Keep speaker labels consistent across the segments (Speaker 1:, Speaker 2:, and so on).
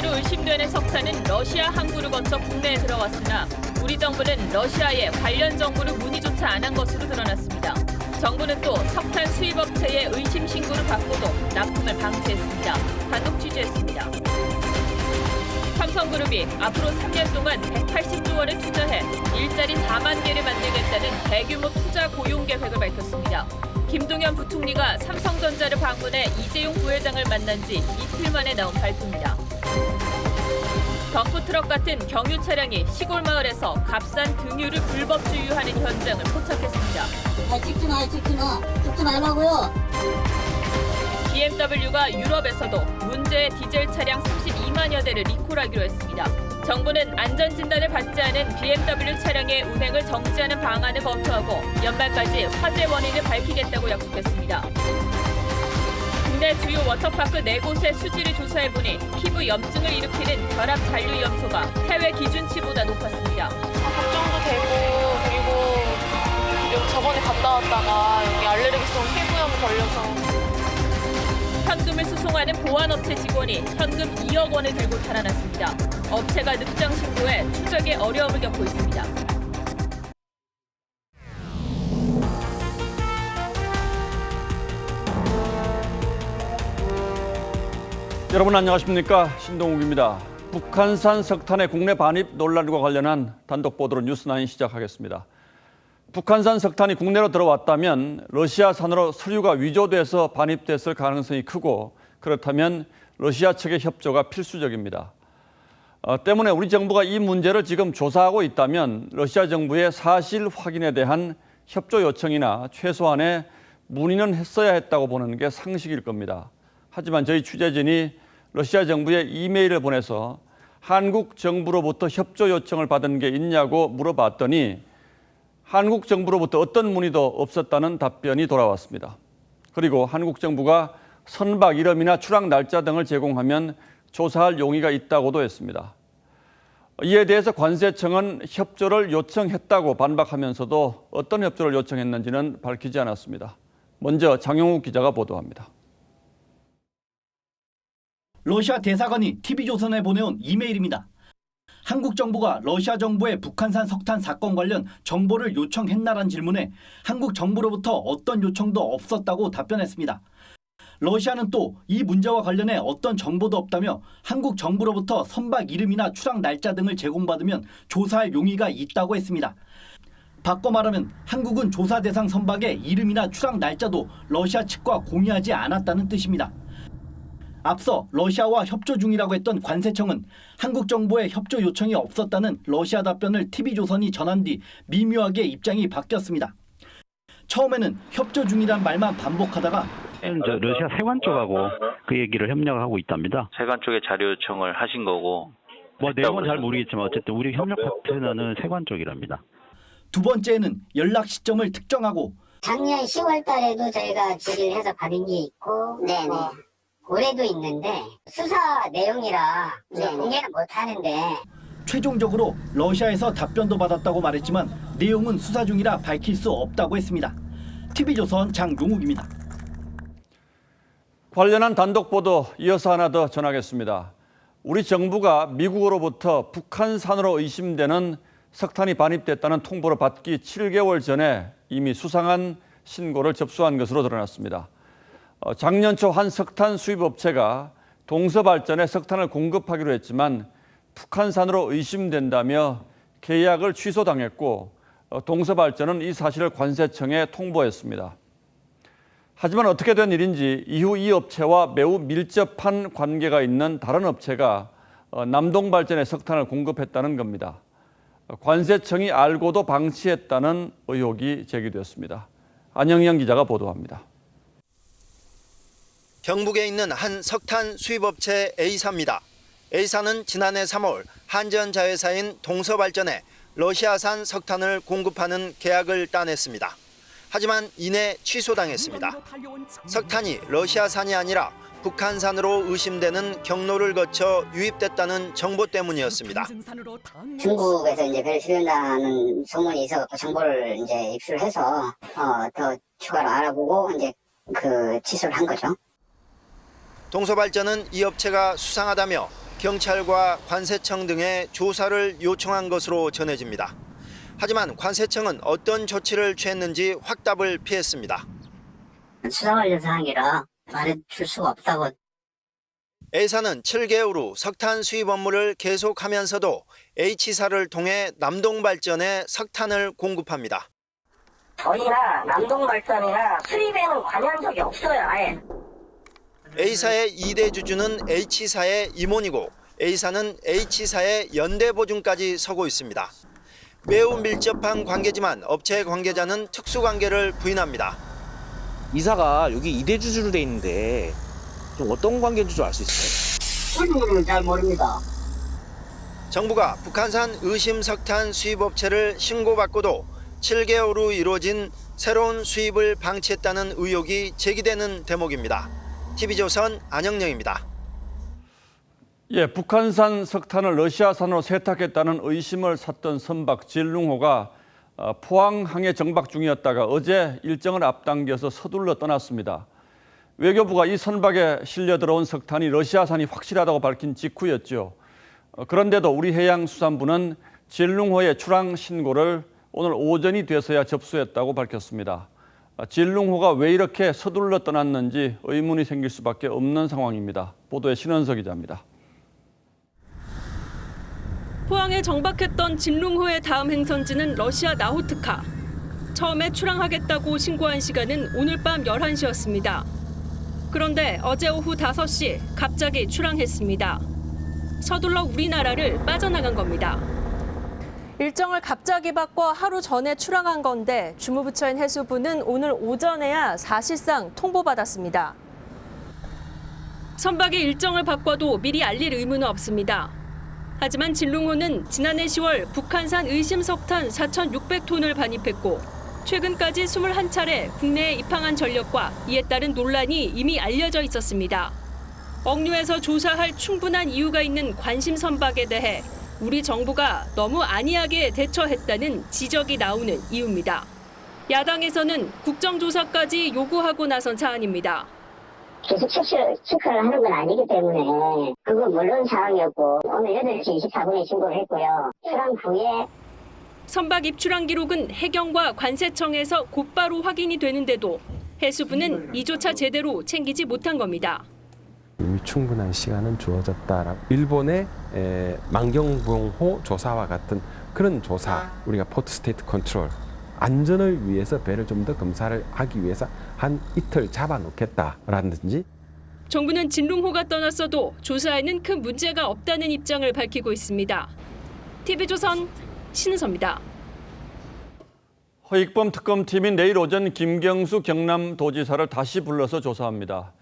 Speaker 1: 문제로 의심되는 석탄은 러시아 항구를 거쳐 국내에 들어왔으나 우리 정부는 러시아에 관련 정보를 문의조차 안 한 것으로 드러났습니다. 정부는 또 석탄 수입업체의 의심 신고를 받고도 납품을 방치했습니다. 단독 취재했습니다. 삼성그룹이 앞으로 3년 동안 180조 원을 투자해 일자리 4만 개를 만들겠다는 대규모 투자 고용 계획을 밝혔습니다. 김동연 부총리가 삼성전자를 방문해 이재용 부회장을 만난 지 이틀 만에 나온 발표입니다. 덤프트럭 같은 경유 차량이 시골 마을에서 값싼 등유를 불법 주유하는 현장을 포착했습니다.
Speaker 2: 찍지 말라고요.
Speaker 1: BMW가 유럽에서도 문제의 디젤 차량 32만여 대를 리콜하기로 했습니다. 정부는 안전진단을 받지 않은 BMW 차량의 운행을 정지하는 방안을 검토하고 연말까지 화재 원인을 밝히겠다고 약속했습니다. 국내 주요 워터파크 4곳의 수질을 조사해보니 피부 염증을 일으키는 결합 잔류 염소가 해외 기준치보다 높았습니다.
Speaker 3: 걱정도 되고 그리고 여기 저번에 갔다 왔다가 여기 알레르기성 피부염 걸려서
Speaker 1: 현금을 수송하는 보안업체 직원이 현금 2억 원을 들고 달아났습니다. 업체가 늑장 신고해 추적에 어려움을 겪고 있습니다.
Speaker 4: 여러분 안녕하십니까? 신동욱입니다. 북한산 석탄의 국내 반입 논란과 관련한 단독 보도로 뉴스9 시작하겠습니다. 북한산 석탄이 국내로 들어왔다면 러시아산으로 서류가 위조돼서 반입됐을 가능성이 크고 그렇다면 러시아 측의 협조가 필수적입니다. 때문에 우리 정부가 이 문제를 지금 조사하고 있다면 러시아 정부의 사실 확인에 대한 협조 요청이나 최소한의 문의는 했어야 했다고 보는 게 상식일 겁니다. 하지만 저희 취재진이 러시아 정부에 이메일을 보내서 한국 정부로부터 협조 요청을 받은 게 있냐고 물어봤더니 한국 정부로부터 어떤 문의도 없었다는 답변이 돌아왔습니다. 그리고 한국 정부가 선박 이름이나 출항 날짜 등을 제공하면 조사할 용의가 있다고도 했습니다. 이에 대해서 관세청은 협조를 요청했다고 반박하면서도 어떤 협조를 요청했는지는 밝히지 않았습니다. 먼저 장용욱 기자가 보도합니다.
Speaker 5: 러시아 대사관이 TV조선에 보내온 이메일입니다. 한국 정부가 러시아 정부의 북한산 석탄 사건 관련 정보를 요청했나란 질문에 한국 정부로부터 어떤 요청도 없었다고 답변했습니다. 러시아는 또 이 문제와 관련해 어떤 정보도 없다며 한국 정부로부터 선박 이름이나 출항 날짜 등을 제공받으면 조사할 용의가 있다고 했습니다. 바꿔 말하면 한국은 조사 대상 선박의 이름이나 출항 날짜도 러시아 측과 공유하지 않았다는 뜻입니다. 앞서 러시아와 협조 중이라고 했던 관세청은 한국 정부의 협조 요청이 없었다는 러시아 답변을 TV조선이 전한 뒤 미묘하게 입장이 바뀌었습니다. 처음에는 협조 중이란 말만 반복하다가
Speaker 6: 러시아 세관 쪽하고 그 얘기를 협력을 하고 있답니다.
Speaker 7: 세관 쪽에 자료 요청을 하신 거고.
Speaker 6: 내용은 잘 모르겠지만 어쨌든 우리 협력 파트너는 세관 쪽이랍니다.
Speaker 5: 두 번째는 연락 시점을 특정하고
Speaker 2: 작년 10월 달에도 저희가 질의를 해서 받은 게 있고, 네네. 올해도 있는데 수사 내용이라 공개는 못 하는데
Speaker 5: 최종적으로 러시아에서 답변도 받았다고 말했지만 내용은 수사 중이라 밝힐 수 없다고 했습니다. TV조선 장용욱입니다.
Speaker 4: 관련한 단독 보도 이어서 하나 더 전하겠습니다. 우리 정부가 미국으로부터 북한산으로 의심되는 석탄이 반입됐다는 통보를 받기 7개월 전에 이미 수상한 신고를 접수한 것으로 드러났습니다. 작년 초 한 석탄 수입업체가 동서발전에 석탄을 공급하기로 했지만 북한산으로 의심된다며 계약을 취소당했고 동서발전은 이 사실을 관세청에 통보했습니다. 하지만 어떻게 된 일인지 이후 이 업체와 매우 밀접한 관계가 있는 다른 업체가 남동발전에 석탄을 공급했다는 겁니다. 관세청이 알고도 방치했다는 의혹이 제기됐습니다. 안영현 기자가 보도합니다.
Speaker 8: 경북에 있는 한 석탄 수입업체 A사입니다. A사는 지난해 3월 한전자회사인 동서발전에 러시아산 석탄을 공급하는 계약을 따냈습니다. 하지만 이내 취소당했습니다. 석탄이 러시아산이 아니라 북한산으로 의심되는 경로를 거쳐 유입됐다는 정보 때문이었습니다.
Speaker 2: 중국에서 이제 배를 수련다는 소문이 있어 정보를 이제 입수를 해서 더 추가로 알아보고 이제 취소를 한 거죠.
Speaker 8: 동서발전은 이 업체가 수상하다며 경찰과 관세청 등의 조사를 요청한 것으로 전해집니다. 하지만 관세청은 어떤 조치를 취했는지 확답을 피했습니다.
Speaker 2: 수사 관련 사항이라 말해줄 수가 없다고.
Speaker 8: A사는 7개월 후 석탄 수입 업무를 계속하면서도 H사를 통해 남동발전에 석탄을 공급합니다.
Speaker 9: 저희나 남동발전이나 수입에는 관여한 적이 없어요, 아예.
Speaker 8: A사의 2대 주주는 H사의 임원이고 A사는 H사의 연대보증까지 서고 있습니다. 매우 밀접한 관계지만 업체 관계자는 특수관계를 부인합니다.
Speaker 10: 이사가 여기 2대 주주로 돼 있는데 좀 어떤 관계인지 좀 알 수 있어요?
Speaker 2: 그건 잘 모릅니다.
Speaker 8: 정부가 북한산 의심석탄 수입업체를 신고받고도 7개월 후 이루어진 새로운 수입을 방치했다는 의혹이 제기되는 대목입니다. TV조선 안영영입니다.
Speaker 4: 예, 북한산 석탄을 러시아산으로 세탁했다는 의심을 샀던 선박 진룽호가 포항항에 정박 중이었다가 어제 일정을 앞당겨서 서둘러 떠났습니다. 외교부가 이 선박에 실려 들어온 석탄이 러시아산이 확실하다고 밝힌 직후였죠. 그런데도 우리 해양수산부는 진룽호의 출항 신고를 오늘 오전이 돼서야 접수했다고 밝혔습니다. 진룽호가 왜 이렇게 서둘러 떠났는지 의문이 생길 수밖에 없는 상황입니다. 보도에 신원석 기자입니다.
Speaker 1: 포항에 정박했던 진룽호의 다음 행선지는 러시아 나호트카. 처음에 출항하겠다고 신고한 시간은 오늘 밤 11시였습니다. 그런데 어제 오후 5시 갑자기 출항했습니다. 서둘러 우리나라를 빠져나간 겁니다. 일정을 갑자기 바꿔 하루 전에 출항한 건데 주무부처인 해수부는 오늘 오전에야 사실상 통보받았습니다. 선박의 일정을 바꿔도 미리 알릴 의무는 없습니다. 하지만 진룽호는 지난해 10월 북한산 의심석탄 4,600톤을 반입했고 최근까지 21차례 국내에 입항한 전력과 이에 따른 논란이 이미 알려져 있었습니다. 억류에서 조사할 충분한 이유가 있는 관심 선박에 대해 우리 정부가 너무 안이하게 대처했다는 지적이 나오는 이유입니다. 야당에서는 국정조사까지 요구하고 나선 사안입니다.
Speaker 2: 계속 체크를 하는 건 아니기 때문에 그건 물론 사항이었고 오늘 8시 24분에 신고를 했고요. 출항 후에
Speaker 1: 선박 입출항 기록은 해경과 관세청에서 곧바로 확인이 되는데도 해수부는 이조차 제대로 챙기지 못한 겁니다.
Speaker 11: 이미 충분한 시간은 주어졌다라고. 일본의 만경붕호 조사와 같은 그런 조사, 우리가 포트 스테이트 컨트롤, 안전을 위해서 배를 좀 더 검사를 하기 위해서 한 이틀 잡아놓겠다라든지.
Speaker 1: 정부는 진룽호가 떠났어도 조사에는 큰 문제가 없다는 입장을 밝히고 있습니다. TV조선 신은서입니다.
Speaker 4: 허익범 특검팀이 내일 오전 김경수 경남도지사를 다시 불러서 조사합니다.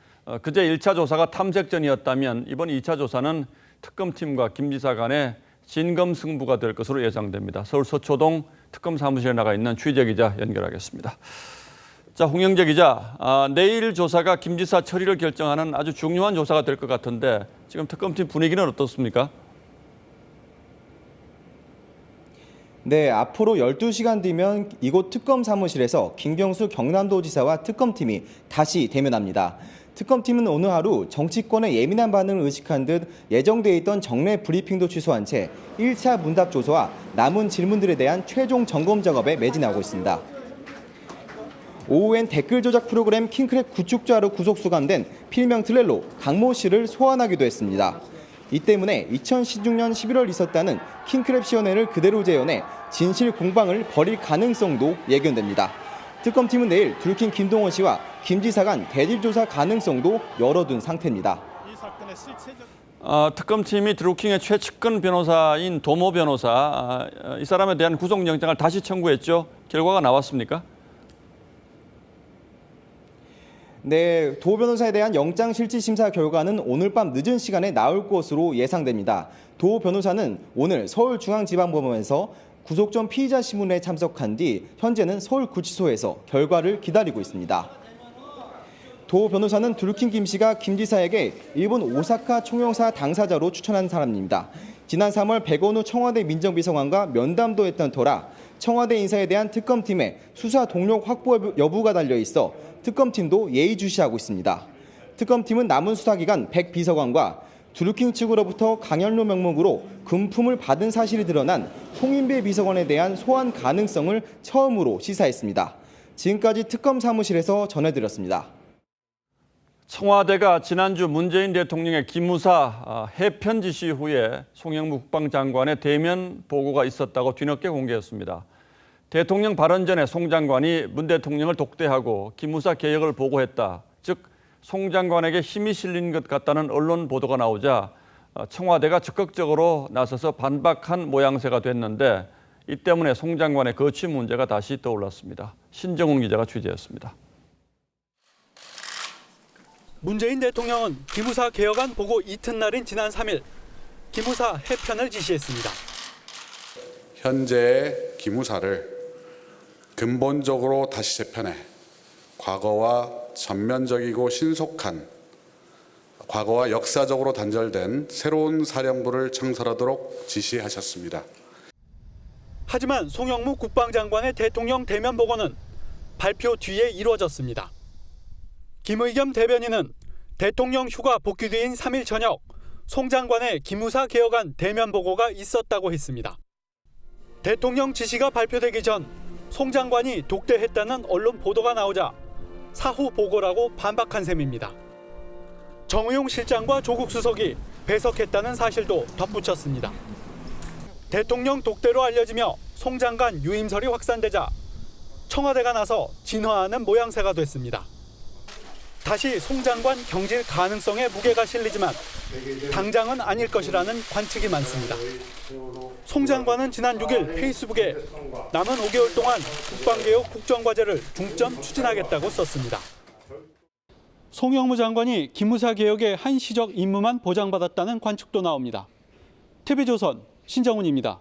Speaker 4: 그제 1차 조사가 탐색전이었다면 이번 2차 조사는 특검팀과 김 지사 간의 진검승부가 될 것으로 예상됩니다. 서울 서초동 특검 사무실에 나가 있는 취재 기자 연결하겠습니다. 자, 홍영재 기자, 내일 조사가 김 지사 처리를 결정하는 아주 중요한 조사가 될 것 같은데 지금 특검팀 분위기는 어떻습니까?
Speaker 12: 네, 앞으로 12시간 뒤면 이곳 특검 사무실에서 김경수 경남도지사와 특검팀이 다시 대면합니다. 특검팀은 오늘 하루 정치권의 예민한 반응을 의식한 듯 예정돼 있던 정례 브리핑도 취소한 채 1차 문답 조사와 남은 질문들에 대한 최종 점검 작업에 매진하고 있습니다. 오후엔 댓글 조작 프로그램 킹크랩 구축자로 구속 수감된 필명 트렐로 강모 씨를 소환하기도 했습니다. 이 때문에 2016년 11월 있었다는 킹크랩 시연회를 그대로 재현해 진실 공방을 벌일 가능성도 예견됩니다. 특검팀은 내일 드루킹 김동원 씨와 김 지사 간 대질 조사 가능성도 열어둔 상태입니다.
Speaker 4: 특검팀이 드루킹의 최측근 변호사인 도모 변호사, 이 사람에 대한 구속영장을 다시 청구했죠. 결과가 나왔습니까?
Speaker 12: 네, 도 변호사에 대한 영장실질심사 결과는 오늘 밤 늦은 시간에 나올 것으로 예상됩니다. 도 변호사는 오늘 서울중앙지방법원에서 구속 전 피의자 신문에 참석한 뒤 현재는 서울구치소에서 결과를 기다리고 있습니다. 도 변호사는 드루킹 김 씨가 김 지사에게 일본 오사카 총영사 당사자로 추천한 사람입니다. 지난 3월 백원우 청와대 민정비서관과 면담도 했던 터라 청와대 인사에 대한 특검팀의 수사 동력 확보 여부가 달려 있어 특검팀도 예의주시하고 있습니다. 특검팀은 남은 수사기간 백 비서관과 드루킹 측으로부터 강연료 명목으로 금품을 받은 사실이 드러난 송인배 비서관에 대한 소환 가능성을 처음으로 시사했습니다. 지금까지 특검 사무실에서 전해드렸습니다.
Speaker 4: 청와대가 지난주 문재인 대통령의 기무사 해편 지시 후에 송영무 국방장관의 대면 보고가 있었다고 뒤늦게 공개했습니다. 대통령 발언 전에 송 장관이 문 대통령을 독대하고 기무사 개혁을 보고했다. 즉 송 장관에게 힘이 실린 것 같다는 언론 보도가 나오자 청와대가 적극적으로 나서서 반박한 모양새가 됐는데 이 때문에 송 장관의 거취 문제가 다시 떠올랐습니다. 신정훈 기자가 취재했습니다.
Speaker 5: 문재인 대통령은 기무사 개혁안 보고 이튿날인 지난 3일 기무사 해편을 지시했습니다.
Speaker 13: 현재의 기무사를 근본적으로 다시 재편해 과거와 전면적이고 신속한 과거와 역사적으로 단절된 새로운 사령부를 창설하도록 지시하셨습니다.
Speaker 5: 하지만 송영무 국방장관의 대통령 대면 보고는 발표 뒤에 이루어졌습니다. 김의겸 대변인은 대통령 휴가 복귀 뒤인 3일 저녁 송 장관의 기무사 개혁안 대면 보고가 있었다고 했습니다. 대통령 지시가 발표되기 전 송 장관이 독대했다는 언론 보도가 나오자 사후 보고라고 반박한 셈입니다. 정의용 실장과 조국 수석이 배석했다는 사실도 덧붙였습니다. 대통령 독대로 알려지며 송 장관 유임설이 확산되자 청와대가 나서 진화하는 모양새가 됐습니다. 다시 송 장관 경질 가능성에 무게가 실리지만 당장은 아닐 것이라는 관측이 많습니다. 송 장관은 지난 6일 페이스북에 남은 5개월 동안 국방개혁 국정과제를 중점 추진하겠다고 썼습니다. 송영무 장관이 기무사 개혁의 한시적 임무만 보장받았다는 관측도 나옵니다. TV조선 신정훈입니다.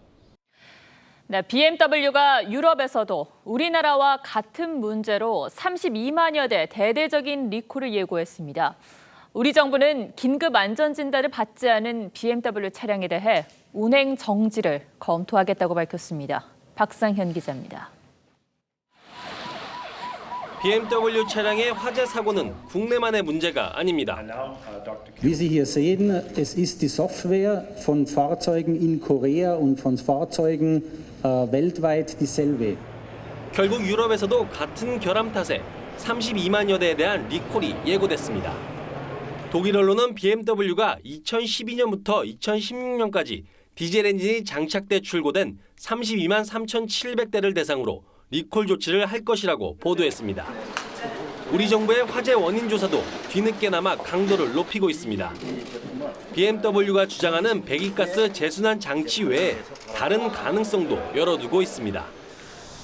Speaker 1: 네, BMW가 유럽에서도 우리나라와 같은 문제로 32만여 대 대대적인 리콜을 예고했습니다. 우리 정부는 긴급 안전진단을 받지 않은 BMW 차량에 대해 운행 정지를 검토하겠다고 밝혔습니다. 박상현 기자입니다.
Speaker 14: BMW 차량의 화재 사고는 국내만의 문제가 아닙니다.
Speaker 15: Wie Sie hier sehen, es ist die Software von Fahrzeugen in Korea und von Fahrzeugen weltweit dieselbe.
Speaker 14: 결국 유럽에서도 같은 결함 탓에 32만여 대에 대한 리콜이 예고됐습니다. 독일 언론은 BMW가 2012년부터 2016년까지 디젤 엔진이 장착돼 출고된 32만 3,700대를 대상으로 리콜 조치를 할 것이라고 보도했습니다. 우리 정부의 화재 원인 조사도 뒤늦게나마 강도를 높이고 있습니다. BMW가 주장하는 배기가스 재순환 장치 외에 다른 가능성도 열어두고 있습니다.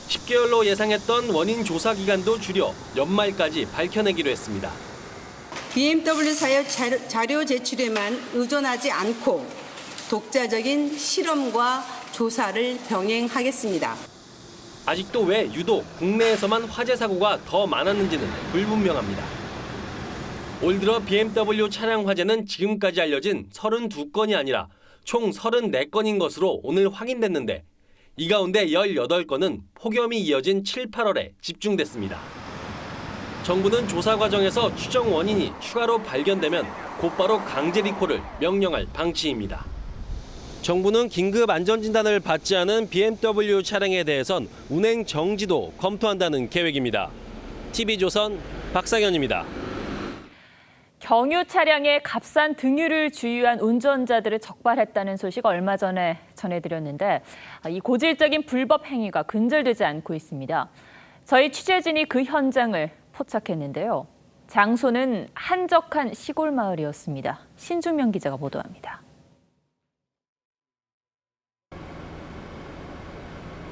Speaker 14: 10개월로 예상했던 원인 조사 기간도 줄여 연말까지 밝혀내기로 했습니다.
Speaker 16: BMW 사업 자료 제출에만 의존하지 않고 독자적인 실험과 조사를 병행하겠습니다.
Speaker 14: 아직도 왜 유독 국내에서만 화재 사고가 더 많았는지는 불분명합니다. 올 들어 BMW 차량 화재는 지금까지 알려진 32건이 아니라 총 34건인 것으로 오늘 확인됐는데 이 가운데 18건은 폭염이 이어진 7, 8월에 집중됐습니다. 정부는 조사 과정에서 추정 원인이 추가로 발견되면 곧바로 강제 리콜을 명령할 방침입니다. 정부는 긴급 안전진단을 받지 않은 BMW 차량에 대해선 운행 정지도 검토한다는 계획입니다. TV조선 박상현입니다.
Speaker 1: 경유 차량에 값싼 등유를 주유한 운전자들을 적발했다는 소식 얼마 전에 전해드렸는데 이 고질적인 불법 행위가 근절되지 않고 있습니다. 저희 취재진이 그 현장을 포착했는데요. 장소는 한적한 시골 마을이었습니다. 신중명 기자가 보도합니다.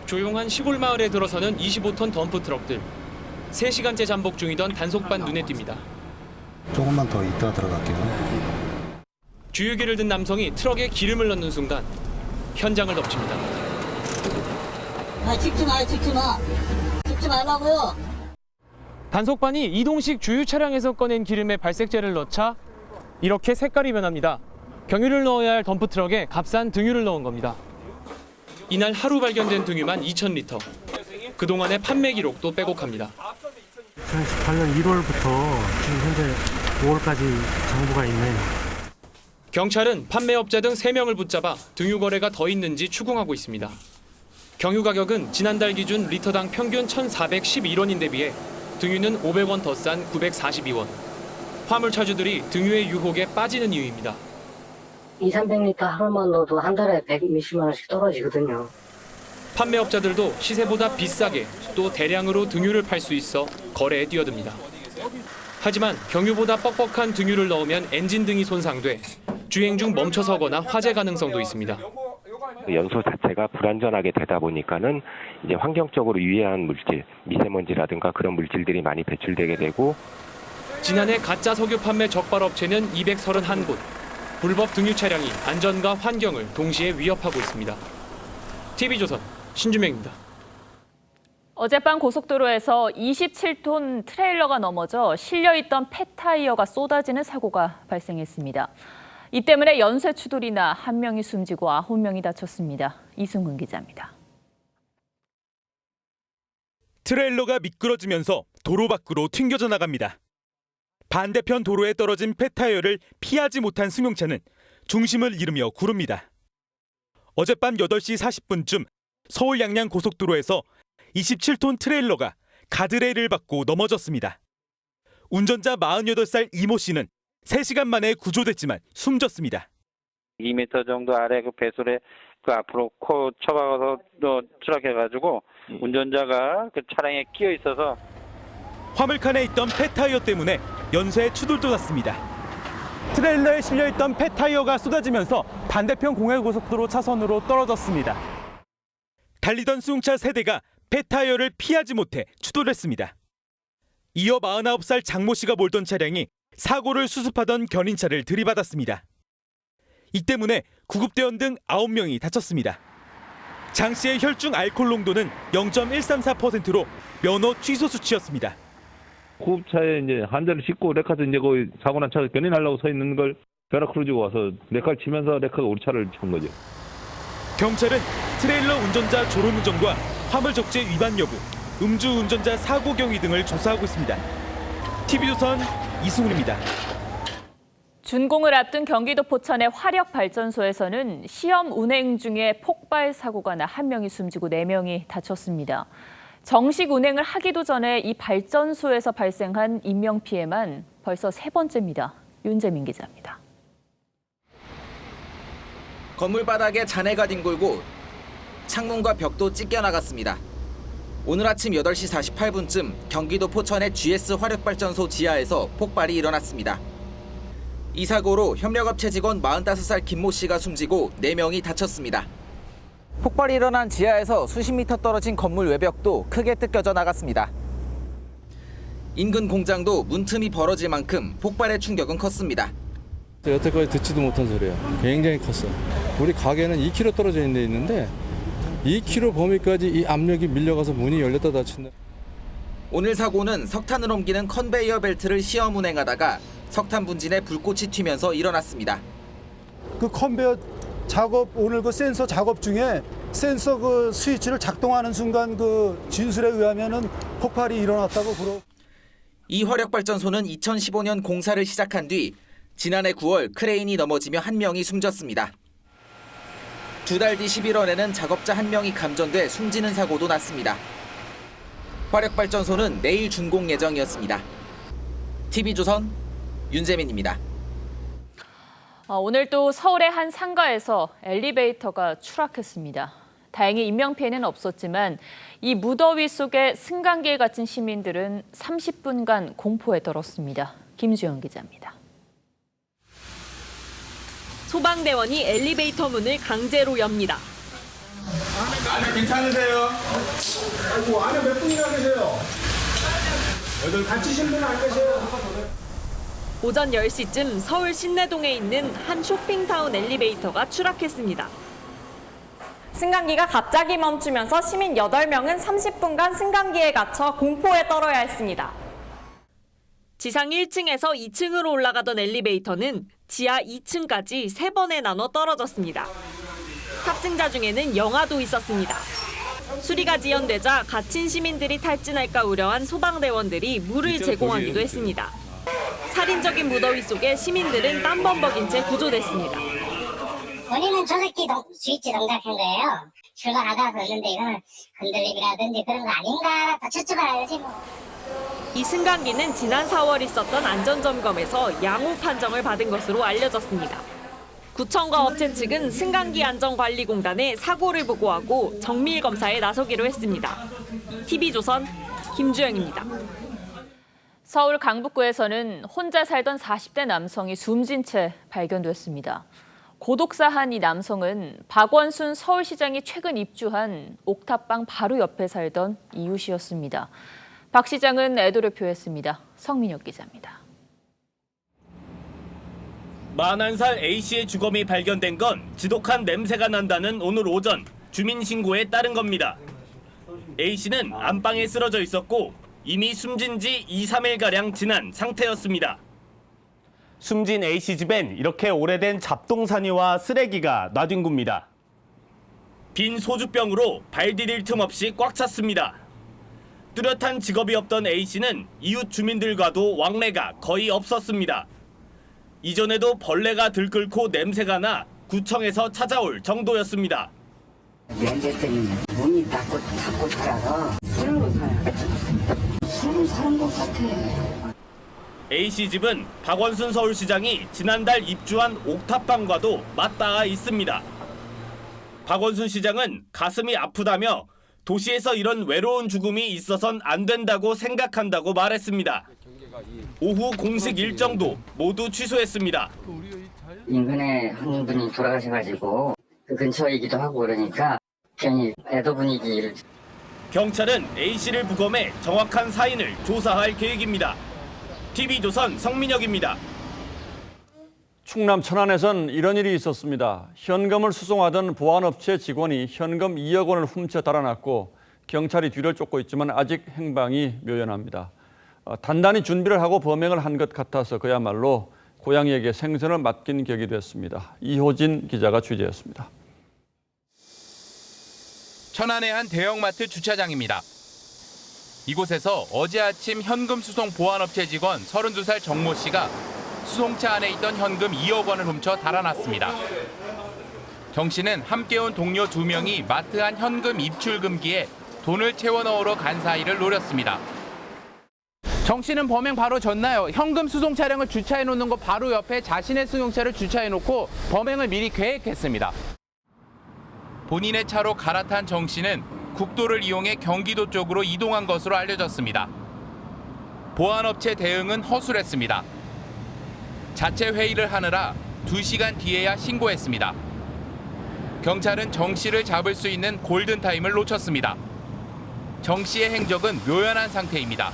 Speaker 17: 조용한 시골 마을에 들어서는 25톤 덤프 트럭들. 3시간째 잠복 중이던 단속반 눈에 skup니다.
Speaker 18: 조금만 더 이따 들어갈게요.
Speaker 17: 주유기를 든 남성이 트럭에 기름을 넣는 순간 현장을 덮칩니다.
Speaker 19: 찍지 마. 찍지 말라고요.
Speaker 17: 단속반이 이동식 주유 차량에서 꺼낸 기름에 발색제를 넣자 이렇게 색깔이 변합니다. 경유를 넣어야 할 덤프 트럭에 값싼 등유를 넣은 겁니다. 이날 하루 발견된 등유만 2,000리터. 그동안의 판매 기록도 빼곡합니다.
Speaker 18: 2018년 1월부터 지금 현재 5월까지 장부가 있네요.
Speaker 17: 경찰은 판매업자 등 3명을 붙잡아 등유 거래가 더 있는지 추궁하고 있습니다. 경유 가격은 지난달 기준 리터당 평균 1,411원인데 비해 등유는 500원 더 싼 942원. 화물차주들이 등유의 유혹에 빠지는 이유입니다.
Speaker 19: 200~300리터 하루만 넣어도 한 달에 120만 원씩 떨어지거든요.
Speaker 17: 판매업자들도 시세보다 비싸게 또 대량으로 등유를 팔 수 있어 거래에 뛰어듭니다. 하지만 경유보다 뻑뻑한 등유를 넣으면 엔진 등이 손상돼 주행 중 멈춰서거나 화재 가능성도 있습니다.
Speaker 20: 연소 자체가 불안전하게 되다 보니까는 이제 환경적으로 유해한 물질, 미세먼지라든가 그런 물질들이 많이 배출되게 되고
Speaker 17: 지난해 가짜 석유 판매 적발 업체는 231곳. 불법 등유 차량이 안전과 환경을 동시에 위협하고 있습니다. TV조선 신주명입니다.
Speaker 1: 어젯밤 고속도로에서 27톤 트레일러가 넘어져 실려있던 폐타이어가 쏟아지는 사고가 발생했습니다. 이 때문에 연쇄 추돌이 나 1명이 숨지고 9명이 다쳤습니다. 이승훈 기자입니다.
Speaker 21: 트레일러가 미끄러지면서 도로 밖으로 튕겨져 나갑니다. 반대편 도로에 떨어진 폐타이어를 피하지 못한 승용차는 중심을 잃으며 구릅니다. 어젯밤 8시 40분쯤 서울 양양 고속도로에서 27톤 트레일러가 가드레일을 받고 넘어졌습니다. 운전자 48살 이모 씨는 3시간 만에 구조됐지만 숨졌습니다.
Speaker 7: 2m 정도 아래 그 배솔에 그 앞으로 코 쳐박아서 추락해가지고 운전자가 그 차량에 끼어 있어서
Speaker 21: 화물칸에 있던 폐타이어 때문에 연쇄 추돌도 났습니다. 트레일러에 실려있던 폐타이어가 쏟아지면서 반대편 공해고속도로 차선으로 떨어졌습니다. 달리던 승용차 세대가 폐타이어를 피하지 못해 추돌했습니다. 이어 49살 장모 씨가 몰던 차량이 사고를 수습하던 견인차를 들이받았습니다. 이 때문에 구급대원 등 9명이 다쳤습니다. 장 씨의 혈중 알코올 농도는 0.134%로 면허 취소 수치였습니다.
Speaker 6: 구급차에 이제 한자를 싣고 레카도 이제 거기 사고 난 차를 견인하려고 서 있는 걸 베라크루즈가 와서 레카를 치면서 레카가 우리 차를 친 거죠.
Speaker 21: 경찰은 트레일러 운전자 졸음운전과 화물 적재 위반 여부, 음주운전자 사고 경위 등을 조사하고 있습니다. TV조선 이승훈입니다.
Speaker 1: 준공을 앞둔 경기도 포천의 화력발전소에서는 시험 운행 중에 폭발 사고가 나 1명이 숨지고 4명이 다쳤습니다. 정식 운행을 하기도 전에 이 발전소에서 발생한 인명피해만 벌써 3번째입니다. 윤재민 기자입니다.
Speaker 22: 건물 바닥에 잔해가 뒹굴고 창문과 벽도 찢겨나갔습니다. 오늘 아침 8시 48분쯤 경기도 포천의 GS 화력발전소 지하에서 폭발이 일어났습니다. 이 사고로 협력업체 직원 45살 김모 씨가 숨지고 4명이 다쳤습니다. 폭발이 일어난 지하에서 수십 미터 떨어진 건물 외벽도 크게 뜯겨져 나갔습니다. 인근 공장도 문틈이 벌어질 만큼 폭발의 충격은 컸습니다.
Speaker 23: 여태까지 듣지도 못한 소리야. 굉장히 컸어. 우리 가게는 2km 떨어져 있는 데 있는데 2km 범위까지 이 압력이 밀려가서 문이 열렸다 닫힌다.
Speaker 22: 오늘 사고는 석탄을 옮기는 컨베이어 벨트를 시험 운행하다가 석탄 분진에 불꽃이 튀면서 일어났습니다.
Speaker 18: 그 컨베이어 작업, 오늘 그 센서 작업 중에 센서 그 스위치를 작동하는 순간 그 진술에 의하면은 폭발이 일어났다고 그러.
Speaker 22: 이 화력발전소는 2015년 공사를 시작한 뒤 지난해 9월 크레인이 넘어지며 1명이 숨졌습니다. 2달 뒤 11월에는 작업자 1명이 감전돼 숨지는 사고도 났습니다. 화력발전소는 내일 준공 예정이었습니다. TV조선 윤재민입니다.
Speaker 1: 오늘 또 서울의 한 상가에서 엘리베이터가 추락했습니다. 다행히 인명피해는 없었지만 이 무더위 속에 승강기에 갇힌 시민들은 30분간 공포에 떨었습니다. 김주영 기자입니다. 소방대원이 엘리베이터 문을 강제로 엽니다.
Speaker 24: 안에 괜찮으세요? 아이고, 안에 몇 분이나 계세요? 다치신 분 안 계세요?
Speaker 1: 오전 10시쯤 서울 신내동에 있는 한 쇼핑타운 엘리베이터가 추락했습니다.
Speaker 25: 승강기가 갑자기 멈추면서 시민 8명은 30분간 승강기에 갇혀 공포에 떨어야 했습니다.
Speaker 1: 지상 1층에서 2층으로 올라가던 엘리베이터는 지하 2층까지 3번에 나눠 떨어졌습니다. 탑승자 중에는 영아도 있었습니다. 수리가 지연되자 갇힌 시민들이 탈진할까 우려한 소방대원들이 물을 제공하기도 했습니다. 살인적인 무더위 속에 시민들은 땀범벅인 채 구조됐습니다.
Speaker 19: 본인은 저 새끼 스위치 동작한 거예요. 출발하다 그러는데 이거는 흔들림이라든지 그런 거 아닌가 다 추측해야지 뭐.
Speaker 1: 이 승강기는 지난 4월 있었던 안전점검에서 양호 판정을 받은 것으로 알려졌습니다. 구청과 업체 측은 승강기 안전관리공단에 사고를 보고하고 정밀 검사에 나서기로 했습니다. TV조선 김주영입니다. 서울 강북구에서는 혼자 살던 40대 남성이 숨진 채 발견됐습니다. 고독사한 이 남성은 박원순 서울시장이 최근 입주한 옥탑방 바로 옆에 살던 이웃이었습니다. 박 시장은 애도를 표했습니다. 성민혁 기자입니다.
Speaker 2: 41살 A씨의 주검이 발견된 건 지독한 냄새가 난다는 오늘 오전 주민 신고에 따른 겁니다. A씨는 안방에 쓰러져 있었고 이미 숨진 지 2, 3일가량 지난 상태였습니다. 숨진 A씨 집엔 이렇게 오래된 잡동사니와 쓰레기가 놔둔 겁니다. 빈 소주병으로 발 디딜 틈 없이 꽉 찼습니다. 뚜렷한 직업이 없던 A씨는 이웃 주민들과도 왕래가 거의 없었습니다. 이전에도 벌레가 들끓고 냄새가 나 구청에서 찾아올 정도였습니다.
Speaker 19: 면제 때문에 문이 닫고 살아서 술로 살아요. 술로 사는 것 같아.
Speaker 2: A씨 집은 박원순 서울시장이 지난달 입주한 옥탑방과도 맞닿아 있습니다. 박원순 시장은 가슴이 아프다며 도시에서 이런 외로운 죽음이 있어선 안 된다고 생각한다고 말했습니다. 오후 공식 일정도 모두 취소했습니다.
Speaker 19: 인근에 한 분이 돌아가셔가지고 그 근처이기도 하고 그러니까 괜히 애도 분위기를.
Speaker 2: 경찰은 A씨를 부검해 정확한 사인을 조사할 계획입니다. TV조선 성민혁입니다.
Speaker 4: 충남 천안에선 이런 일이 있었습니다. 현금을 수송하던 보안업체 직원이 현금 2억 원을 훔쳐 달아났고 경찰이 뒤를 쫓고 있지만 아직 행방이 묘연합니다. 단단히 준비를 하고 범행을 한 것 같아서 그야말로 고양이에게 생선을 맡긴 격이 됐습니다. 이호진 기자가 취재했습니다.
Speaker 3: 천안의 한 대형마트 주차장입니다. 이곳에서 어제 아침 현금 수송 보안업체 직원 32살 정모 씨가 수송차 안에 있던 현금 2억 원을 훔쳐 달아났습니다. 정 씨는 함께 온 동료 2명이 마트 안 현금 입출금기에 돈을 채워 넣으러 간 사이를 노렸습니다. 정 씨는 범행 바로 전날 현금 수송 차량을 주차해 놓는 것 바로 옆에 자신의 승용차를 주차해 놓고 범행을 미리 계획했습니다. 본인의 차로 갈아탄 정 씨는 국도를 이용해 경기도 쪽으로 이동한 것으로 알려졌습니다. 보안업체 대응은 허술했습니다. 자체 회의를 하느라 2시간 뒤에야 신고했습니다. 경찰은 정 씨를 잡을 수 있는 골든타임을 놓쳤습니다. 정 씨의 행적은 묘연한 상태입니다.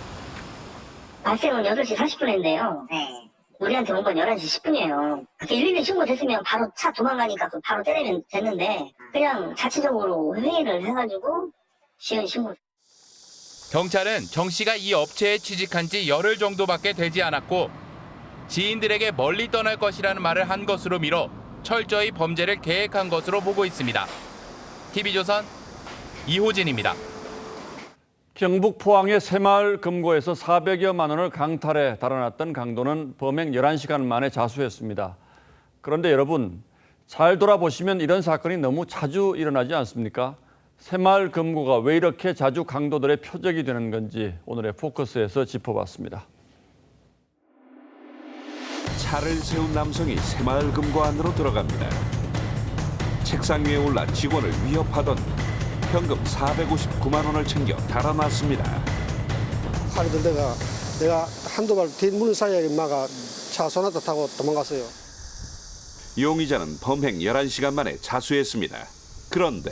Speaker 19: 발생은 8시 40분인데요. 네. 우리한테 온 건 11시 10분이에요. 112 신고됐으면 바로 차 도망가니까 바로 때리면 됐는데 그냥 자체적으로 회의를 해가지고 시은 신고.
Speaker 3: 경찰은 정 씨가 이 업체에 취직한 지 열흘 정도밖에 되지 않았고 지인들에게 멀리 떠날 것이라는 말을 한 것으로 미뤄 철저히 범죄를 계획한 것으로 보고 있습니다. TV조선 이호진입니다.
Speaker 4: 경북 포항의 새마을 금고에서 400여만 원을 강탈해 달아났던 강도는 범행 11시간 만에 자수했습니다. 그런데 여러분, 잘 돌아보시면 이런 사건이 너무 자주 일어나지 않습니까? 새마을 금고가 왜 이렇게 자주 강도들의 표적이 되는 건지 오늘의 포커스에서 짚어봤습니다.
Speaker 8: 차를 세운 남성이 새마을 금고 안으로 들어갑니다. 책상 위에 올라 직원을 위협하던 현금 459만 원을 챙겨 달아났습니다.
Speaker 9: 하루 들다가 내가 한두 발 뒷문 사이에 막아 차 소나타 타고 도망갔어요.
Speaker 8: 용의자는 범행 11시간 만에 자수했습니다. 그런데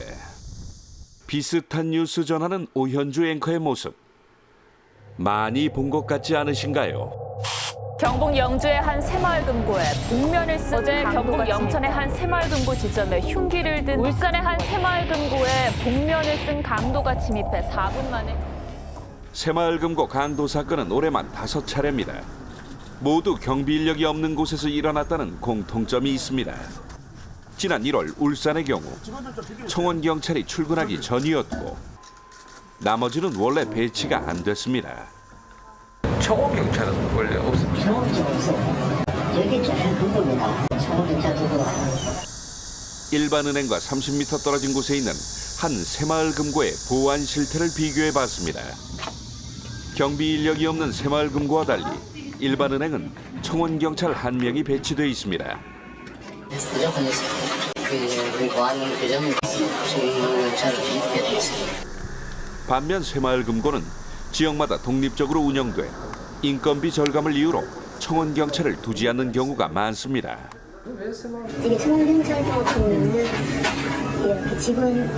Speaker 8: 비슷한 뉴스 전하는 오현주 앵커의 모습 많이 본 것 같지 않으신가요?
Speaker 1: 경북 영주의 한 새마을 금고에 복면을 쓴 어제 경북 영천의 한 새마을 금고 지점에 흉기를 든 울산의 한 새마을 금고에 복면을 쓴 강도가 침입해 4분 만에
Speaker 8: 새마을 금고 강도 사건은 올해만 5차례입니다. 모두 경비 인력이 없는 곳에서 일어났다는 공통점이 있습니다. 지난 1월 울산의 경우 청원 경찰이 출근하기 전이었고 나머지는 원래 배치가 안 됐습니다.
Speaker 3: 청원 경찰은 원래 없습니다.
Speaker 19: 청원경에서 여기 좀 그겁니다. 청원경찰 두고
Speaker 8: 일반은행과 30m 떨어진 곳에 있는 한 새마을 금고의 보안 실태를 비교해 봤습니다. 경비 인력이 없는 새마을 금고와 달리 일반은행은 청원경찰 1명이 배치되어 있습니다.
Speaker 19: 무조건 우리 보안 규정은 청원경찰을 기입되어 있습니다.
Speaker 8: 반면 새마을 금고는 지역마다 독립적으로 운영돼 인건비 절감을 이유로 청원경찰을 두지 않는 경우가 많습니다.
Speaker 19: 이게 청원경찰 같은 경우는 이렇게 직원이잖아요.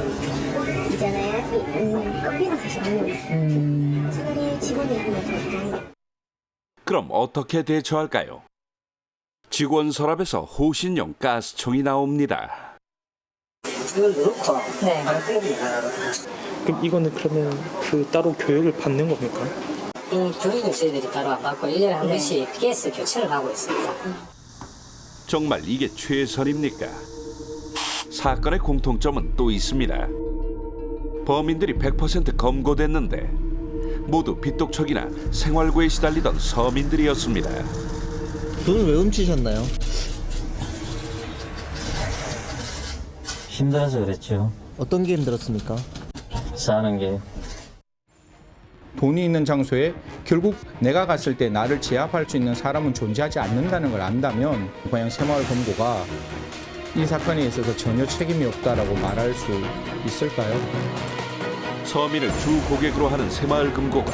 Speaker 19: 커피가 사실 없는 차라리 직원이 하면 더
Speaker 8: 그럼 어떻게 대처할까요? 직원 서랍에서 호신용 가스총이 나옵니다.
Speaker 19: 이걸 넣고 네.
Speaker 17: 그럼 이거는 그러면 따로 교육을 받는 겁니까?
Speaker 19: 교육은 저희들이 따로 안 받고 1년에 한 번씩 PS 교체를 하고 있습니다.
Speaker 8: 정말 이게 최선입니까? 사건의 공통점은 또 있습니다. 범인들이 100% 검거됐는데 모두 빚독촉이나 생활고에 시달리던 서민들이었습니다.
Speaker 5: 돈을 왜 훔치셨나요?
Speaker 10: 힘들어서 그랬죠.
Speaker 5: 어떤 게 힘들었습니까?
Speaker 10: 사는 게.
Speaker 11: 돈이 있는 장소에 결국 내가 갔을 때 나를 제압할 수 있는 사람은 존재하지 않는다는 걸 안다면 고향 새마을 금고가 이 사건에 있어서 전혀 책임이 없다라고 말할 수 있을까요?
Speaker 8: 서민을 주 고객으로 하는 새마을 금고가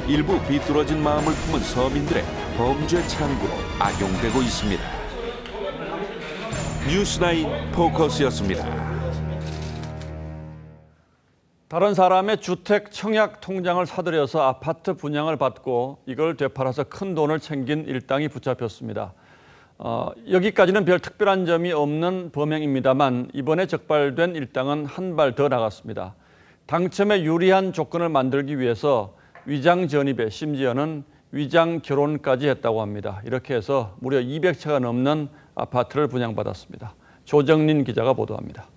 Speaker 8: 일부 비뚤어진 마음을 품은 서민들의 범죄 창구로 악용되고 있습니다. 뉴스9 포커스였습니다.
Speaker 4: 다른 사람의 주택 청약 통장을 사들여서 아파트 분양을 받고 이걸 되팔아서 큰 돈을 챙긴 일당이 붙잡혔습니다. 여기까지는 별 특별한 점이 없는 범행입니다만 이번에 적발된 일당은 한 발 더 나갔습니다. 당첨에 유리한 조건을 만들기 위해서 위장 전입에 심지어는 위장 결혼까지 했다고 합니다. 이렇게 해서 무려 200채가 넘는 아파트를 분양받았습니다. 조정린 기자가 보도합니다.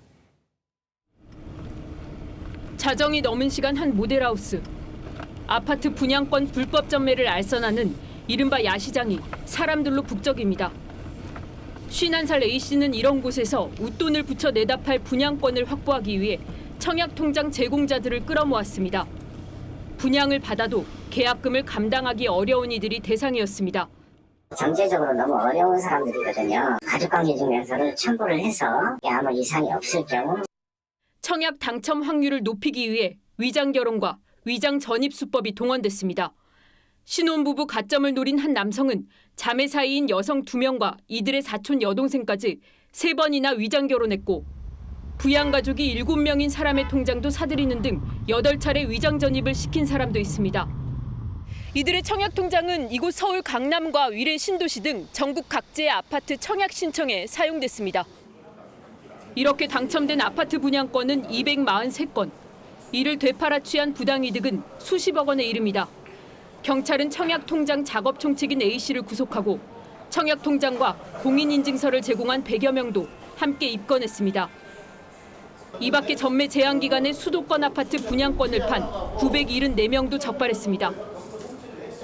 Speaker 1: 자정이 넘은 시간 한 모델하우스. 아파트 분양권 불법 전매를 알선하는 이른바 야시장이 사람들로 북적입니다. 51살 A씨는 이런 곳에서 웃돈을 붙여 내다 팔 분양권을 확보하기 위해 청약통장 제공자들을 끌어모았습니다. 분양을 받아도 계약금을 감당하기 어려운 이들이 대상이었습니다.
Speaker 19: 경제적으로 너무 어려운 사람들이거든요. 가족관계증명서를 첨부를 해서 아무 이상이 없을 경우
Speaker 1: 청약 당첨 확률을 높이기 위해 위장 결혼과 위장 전입 수법이 동원됐습니다. 신혼부부 가점을 노린 한 남성은 자매 사이인 여성 2명과 이들의 사촌 여동생까지 3번이나 위장 결혼했고 부양가족이 7명인 사람의 통장도 사들이는 등 8차례 위장 전입을 시킨 사람도 있습니다. 이들의 청약 통장은 이곳 서울 강남과 위례 신도시 등 전국 각지의 아파트 청약 신청에 사용됐습니다. 이렇게 당첨된 아파트 분양권은 243건. 이를 되팔아 취한 부당이득은 수십억 원에 이릅니다. 경찰은 청약통장 작업 총책인 A씨를 구속하고 청약통장과 공인인증서를 제공한 100여 명도 함께 입건했습니다. 이 밖에 전매 제한 기간에 수도권 아파트 분양권을 판 974명도 적발했습니다.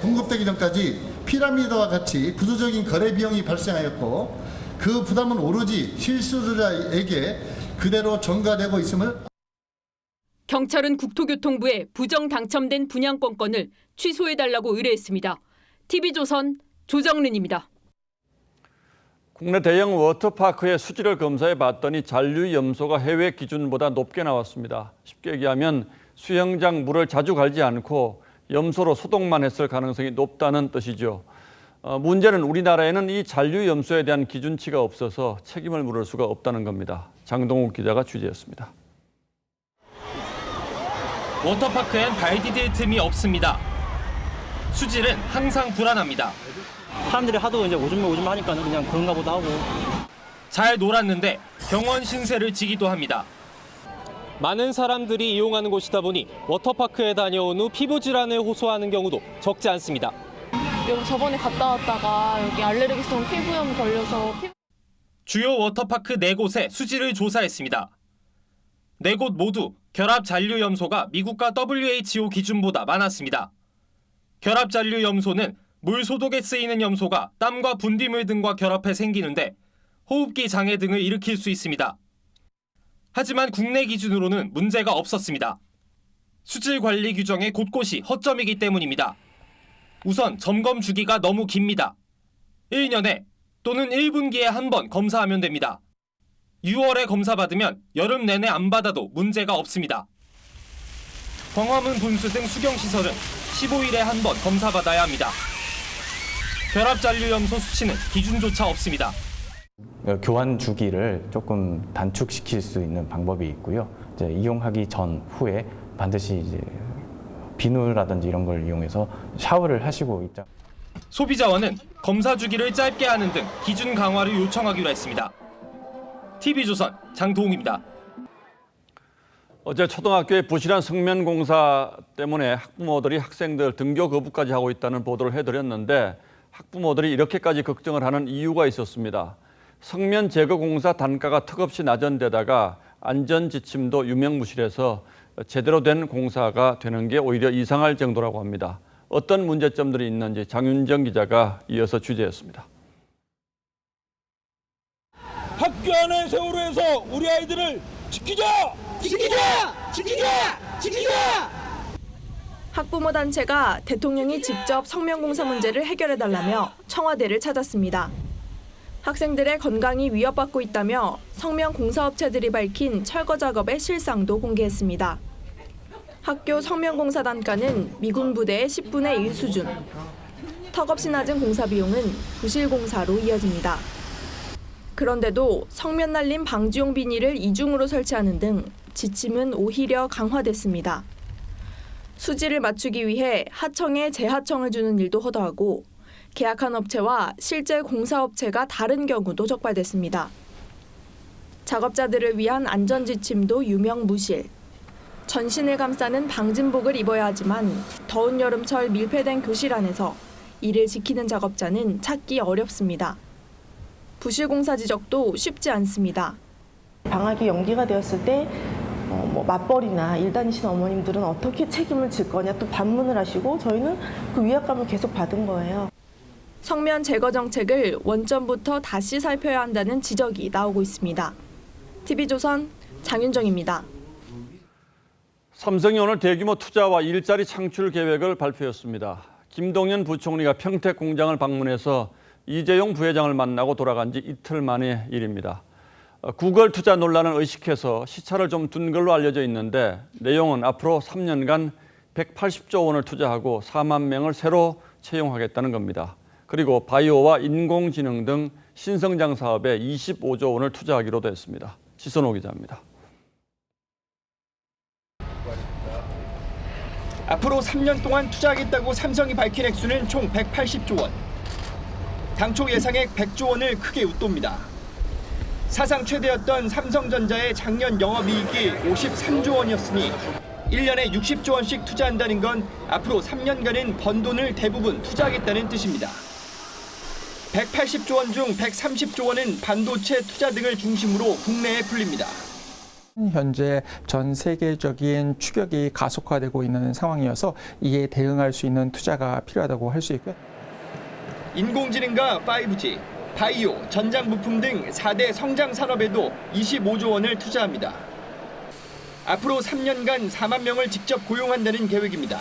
Speaker 12: 공급되기 전까지 피라미드와 같이 부수적인 거래 비용이 발생하였고 그 부담은 오로지 실수요자에게 그대로 전가되고 있음을
Speaker 1: 경찰은 국토교통부에 부정 당첨된 분양권건을 취소해달라고 의뢰했습니다. TV조선 조정른입니다.
Speaker 4: 국내 대형 워터파크의 수질을 검사해 봤더니 잔류 염소가 해외 기준보다 높게 나왔습니다. 쉽게 얘기하면 수영장 물을 자주 갈지 않고 염소로 소독만 했을 가능성이 높다는 뜻이죠. 문제는 우리나라에는 이 잔류 염소에 대한 기준치가 없어서 책임을 물을 수가 없다는 겁니다. 장동욱 기자가 취재했습니다.
Speaker 2: 워터파크엔 발 디딜 틈이 없습니다. 수질은 항상 불안합니다.
Speaker 10: 사람들이 하도 이제 오줌 하니까 그냥 그런가 보다 하고.
Speaker 2: 잘 놀았는데 병원 신세를 지기도 합니다.
Speaker 17: 많은 사람들이 이용하는 곳이다 보니 워터파크에 다녀온 후 피부 질환을 호소하는 경우도 적지 않습니다.
Speaker 13: 여기 저번에 갔다 왔다가 여기 알레르기성 피부염 걸려서
Speaker 2: 주요 워터파크 4곳의 수질을 조사했습니다. 4곳 모두 결합 잔류 염소가 미국과 WHO 기준보다 많았습니다.
Speaker 7: 결합잔류염소는 물 소독에 쓰이는 염소가 땀과 분비물 등과 결합해 생기는데 호흡기 장애 등을 일으킬 수 있습니다. 하지만 국내 기준으로는 문제가 없었습니다. 수질 관리 규정의 곳곳이 허점이기 때문입니다. 우선 점검 주기가 너무 깁니다. 1년에 또는 1분기에 한 번 검사하면 됩니다. 6월에 검사받으면 여름 내내 안 받아도 문제가 없습니다. 광화문 분수 등 수경시설은 15일에 한 번 검사받아야 합니다. 결합잔류염소 수치는 기준조차 없습니다.
Speaker 14: 교환 주기를 조금 단축시킬 수 있는 방법이 있고요. 이제 이용하기 전 후에 반드시 이제 비누라든지 이런 걸 이용해서 샤워를 하시고 입장.
Speaker 7: 소비자원은 검사 주기를 짧게 하는 등 기준 강화를 요청하기로 했습니다. TV조선 장도웅입니다.
Speaker 4: 어제 초등학교의 부실한 성면 공사 때문에 학부모들이 학생들 등교 거부까지 하고 있다는 보도를 해드렸는데 학부모들이 이렇게까지 걱정을 하는 이유가 있었습니다. 성면 제거 공사 단가가 턱없이 낮은 데다가 안전 지침도 유명무실해서 제대로 된 공사가 되는 게 오히려 이상할 정도라고 합니다. 어떤 문제점들이 있는지 장윤정 기자가 이어서 취재했습니다.
Speaker 24: 학교 안의 세월호에서 우리 아이들을 지키자! 지키자! 지키자! 지키자!
Speaker 13: 학부모 단체가 대통령이 직접 성면공사 문제를 해결해달라며 청와대를 찾았습니다. 학생들의 건강이 위협받고 있다며 성면공사업체들이 밝힌 철거 작업의 실상도 공개했습니다. 학교 성면공사 단가는 미군 부대의 10분의 1 수준. 턱없이 낮은 공사 비용은 부실 공사로 이어집니다. 그런데도 성면 날림 방지용 비닐을 이중으로 설치하는 등 지침은 오히려 강화됐습니다. 수지를 맞추기 위해 하청에 재하청을 주는 일도 허다하고 계약한 업체와 실제 공사업체가 다른 경우도 적발됐습니다. 작업자들을 위한 안전지침도 유명무실. 전신을 감싸는 방진복을 입어야 하지만 더운 여름철 밀폐된 교실 안에서 이를 지키는 작업자는 찾기 어렵습니다. 부실 공사 지적도 쉽지 않습니다.
Speaker 15: 방학이 연기가 되었을 때 맞벌이나 일 다니시는 어머님들은 어떻게 책임을 질 거냐 또 반문을 하시고 저희는 그 위압감을 계속 받은 거예요.
Speaker 13: 성면 제거 정책을 원점부터 다시 살펴야 한다는 지적이 나오고 있습니다. TV조선 장윤정입니다.
Speaker 4: 삼성이 오늘 대규모 투자와 일자리 창출 계획을 발표했습니다. 김동연 부총리가 평택 공장을 방문해서 이재용 부회장을 만나고 돌아간 지 이틀 만의 일입니다. 구글 투자 논란을 의식해서 시차를 좀 둔 걸로 알려져 있는데 내용은 앞으로 3년간 180조 원을 투자하고 4만 명을 새로 채용하겠다는 겁니다. 그리고 바이오와 인공지능 등 신성장 사업에 25조 원을 투자하기로도 했습니다. 지선호 기자입니다.
Speaker 16: 앞으로 3년 동안 투자하겠다고 삼성이 밝힌 액수는 총 180조 원. 당초 예상액 100조 원을 크게 웃돕니다. 사상 최대였던 삼성전자의 작년 영업이익이 53조 원이었으니 1년에 60조 원씩 투자한다는 건 앞으로 3년간은 번 돈을 대부분 투자하겠다는 뜻입니다. 180조 원 중 130조 원은 반도체 투자 등을 중심으로 국내에 풀립니다.
Speaker 20: 현재 전 세계적인 추격이 가속화되고 있는 상황이어서 이에 대응할 수 있는 투자가 필요하다고 할 수 있고요.
Speaker 16: 인공지능과 5G, 바이오, 전장 부품 등 4대 성장 산업에도 25조 원을 투자합니다. 앞으로 3년간 4만 명을 직접 고용한다는 계획입니다.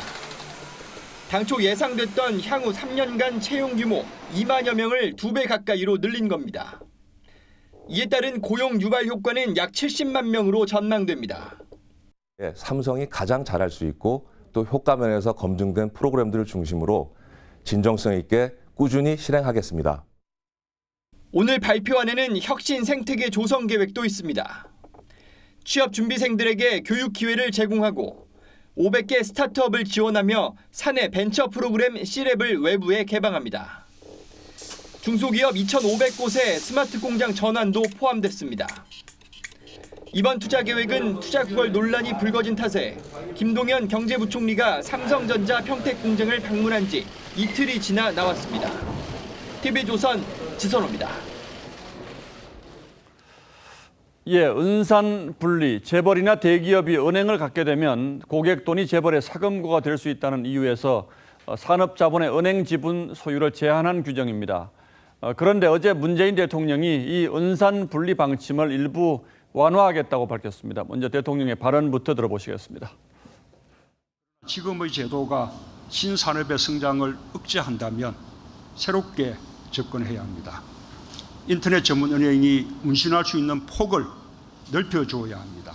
Speaker 16: 당초 예상됐던 향후 3년간 채용 규모 2만여 명을 2배 가까이로 늘린 겁니다. 이에 따른 고용 유발 효과는 약 70만 명으로 전망됩니다.
Speaker 26: 삼성이 가장 잘할 수 있고 또 효과 면에서 검증된 프로그램들을 중심으로 진정성 있게 꾸준히 실행하겠습니다.
Speaker 16: 오늘 발표안에는 혁신 생태계 조성 계획도 있습니다. 취업 준비생들에게 교육 기회를 제공하고 500개 스타트업을 지원하며 사내 벤처 프로그램 C랩을 외부에 개방합니다. 중소기업 2,500곳의 스마트 공장 전환도 포함됐습니다. 이번 투자 계획은 투자 구걸 논란이 불거진 탓에 김동연 경제부총리가 삼성전자 평택 공장을 방문한 지 이틀이 지나 나왔습니다. TV조선 지선호입니다.
Speaker 4: 예, 은산 분리, 재벌이나 대기업이 은행을 갖게 되면 고객 돈이 재벌의 사금고가 될 수 있다는 이유에서 산업자본의 은행 지분 소유를 제한한 규정입니다. 그런데 어제 문재인 대통령이 이 은산 분리 방침을 일부 완화하겠다고 밝혔습니다. 먼저 대통령의 발언부터 들어보시겠습니다.
Speaker 6: 지금의 제도가 신산업의 성장을 억제한다면 새롭게 접근해야 합니다. 인터넷 전문 은행이 운신할 수 있는 폭을 넓혀줘야 합니다.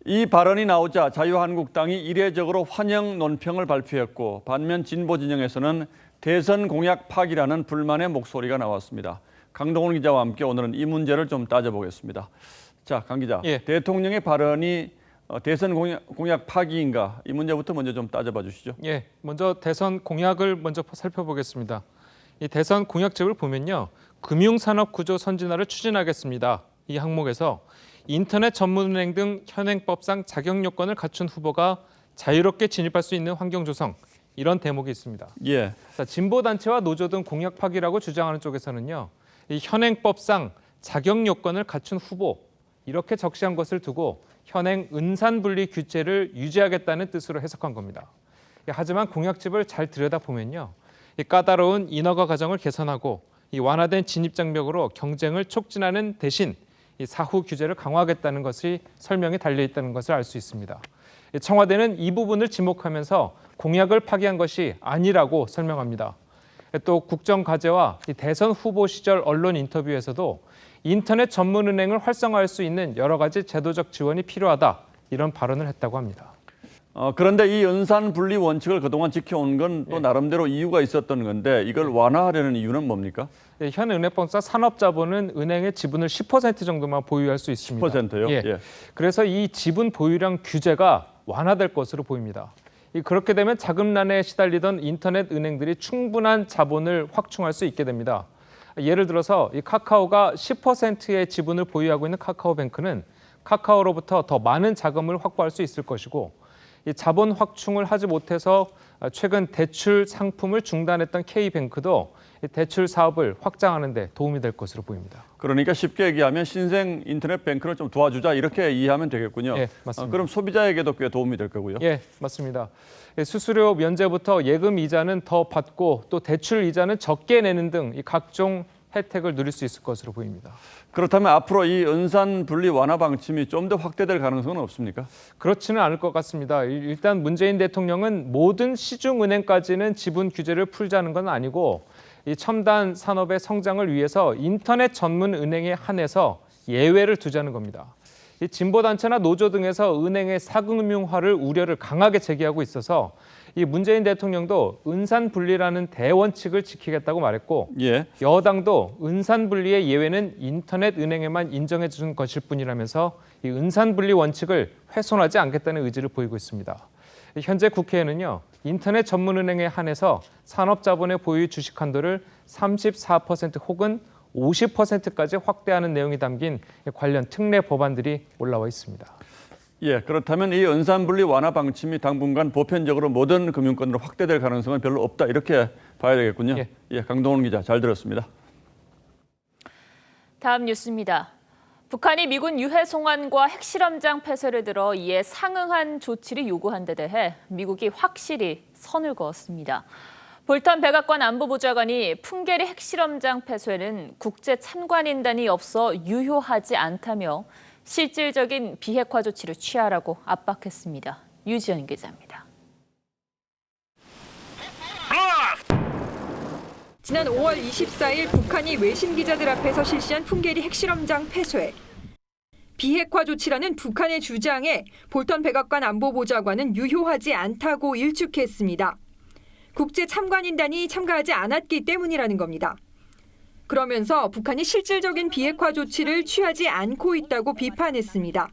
Speaker 4: 이 발언이 나오자 자유한국당이 이례적으로 환영 논평을 발표했고 반면 진보 진영에서는 대선 공약 파기라는 불만의 목소리가 나왔습니다. 강동원 기자와 함께 오늘은 이 문제를 좀 따져보겠습니다. 자, 강 기자, 대통령의 발언이 대선 공약 파기인가? 이 문제부터 먼저 좀 따져봐 주시죠.
Speaker 18: 예, 먼저 대선 공약을 먼저 살펴보겠습니다. 이 대선 공약집을 보면요, 금융산업 구조 선진화를 추진하겠습니다. 이 항목에서 인터넷 전문은행 등 현행법상 자격 요건을 갖춘 후보가 자유롭게 진입할 수 있는 환경 조성, 이런 대목이 있습니다.
Speaker 4: 예.
Speaker 18: 자, 진보 단체와 노조 등 공약 파기라고 주장하는 쪽에서는요, 이 현행법상 자격 요건을 갖춘 후보, 이렇게 적시한 것을 두고 현행 은산 분리 규제를 유지하겠다는 뜻으로 해석한 겁니다. 하지만 공약집을 잘 들여다보면요, 이 까다로운 인허가 과정을 개선하고 이 완화된 진입 장벽으로 경쟁을 촉진하는 대신 이 사후 규제를 강화하겠다는 것이 설명이 달려 있다는 것을 알 수 있습니다. 청와대는 이 부분을 지목하면서 공약을 파기한 것이 아니라고 설명합니다. 또 국정과제와 대선 후보 시절 언론 인터뷰에서도 인터넷 전문은행을 활성화할 수 있는 여러 가지 제도적 지원이 필요하다, 이런 발언을 했다고 합니다.
Speaker 4: 그런데 이 은산 분리 원칙을 그동안 지켜온 건 또 나름대로 이유가 있었던 건데 이걸 완화하려는 이유는 뭡니까?
Speaker 18: 현 은행법상 산업자본은 은행의 지분을 10% 정도만 보유할 수 있습니다.
Speaker 4: 10%요?
Speaker 18: 예. 그래서 이 지분 보유량 규제가 완화될 것으로 보입니다. 그렇게 되면 자금난에 시달리던 인터넷 은행들이 충분한 자본을 확충할 수 있게 됩니다. 예를 들어서 이 카카오가 10%의 지분을 보유하고 있는 카카오뱅크는 카카오로부터 더 많은 자금을 확보할 수 있을 것이고, 이 자본 확충을 하지 못해서 최근 대출 상품을 중단했던 K뱅크도 대출 사업을 확장하는 데 도움이 될 것으로 보입니다.
Speaker 4: 그러니까 쉽게 얘기하면 신생 인터넷 뱅크를 좀 도와주자, 이렇게 이해하면 되겠군요.
Speaker 18: 예, 맞습니다.
Speaker 4: 그럼 소비자에게도 꽤 도움이 될 거고요.
Speaker 18: 예, 맞습니다. 수수료 면제부터 예금 이자는 더 받고 또 대출 이자는 적게 내는 등 이 각종 혜택을 누릴 수 있을 것으로 보입니다.
Speaker 4: 그렇다면 앞으로 이 은산 분리 완화 방침이 좀 더 확대될 가능성은 없습니까?
Speaker 18: 그렇지는 않을 것 같습니다. 일단 문재인 대통령은 모든 시중은행까지는 지분 규제를 풀자는 건 아니고, 이 첨단 산업의 성장을 위해서 인터넷 전문 은행에 한해서 예외를 두자는 겁니다. 이 진보단체나 노조 등에서 은행의 사금융화를 우려를 강하게 제기하고 있어서 이 문재인 대통령도 은산 분리라는 대원칙을 지키겠다고 말했고, 여당도 은산 분리의 예외는 인터넷 은행에만 인정해 준 것일 뿐이라면서 이 은산 분리 원칙을 훼손하지 않겠다는 의지를 보이고 있습니다. 현재 국회에는요, 인터넷 전문은행에 한해서 산업자본의 보유 주식 한도를 34% 혹은 50%까지 확대하는 내용이 담긴 관련 특례 법안들이 올라와 있습니다.
Speaker 4: 예, 그렇다면 이 은산 분리 완화 방침이 당분간 보편적으로 모든 금융권으로 확대될 가능성은 별로 없다, 이렇게 봐야 되겠군요. 예, 강동원 기자 잘 들었습니다.
Speaker 1: 다음 뉴스입니다. 북한이 미군 유해 송환과 핵실험장 폐쇄를 들어 이에 상응한 조치를 요구한 데 대해 미국이 확실히 선을 그었습니다. 볼턴 백악관 안보보좌관이 풍계리 핵실험장 폐쇄는 국제 참관인단이 없어 유효하지 않다며 실질적인 비핵화 조치를 취하라고 압박했습니다. 유지연 기자입니다.
Speaker 21: 지난 5월 24일 북한이 외신 기자들 앞에서 실시한 풍계리 핵실험장 폐쇄. 비핵화 조치라는 북한의 주장에 볼턴 백악관 안보보좌관은 유효하지 않다고 일축했습니다. 국제 참관인단이 참가하지 않았기 때문이라는 겁니다. 그러면서 북한이 실질적인 비핵화 조치를 취하지 않고 있다고 비판했습니다.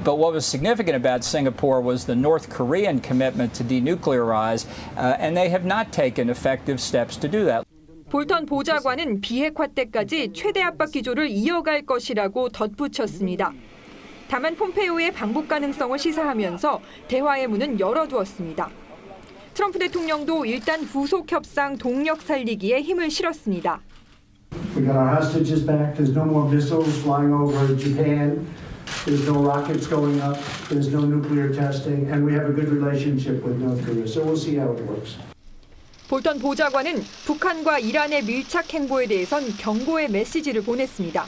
Speaker 22: But what was significant about Singapore was the North Korean commitment to denuclearize, and they have not taken effective steps to do that.
Speaker 21: 볼턴 보좌관은 비핵화 때까지 최대 압박 기조를 이어갈 것이라고 덧붙였습니다. 다만 폼페이오의 방북 가능성을 시사하면서 대화의 문은 열어두었습니다. 트럼프 대통령도 일단 후속 협상 동력 살리기에 힘을 실었습니다.
Speaker 23: We got our hostages back. There's no more missiles flying over Japan.
Speaker 3: There's no rockets going up. There's no nuclear testing, and we have a good relationship with North Korea. So we'll see how it works.
Speaker 21: 볼턴 보좌관은 북한과 이란의 밀착 행보에 대해선 경고의 메시지를 보냈습니다.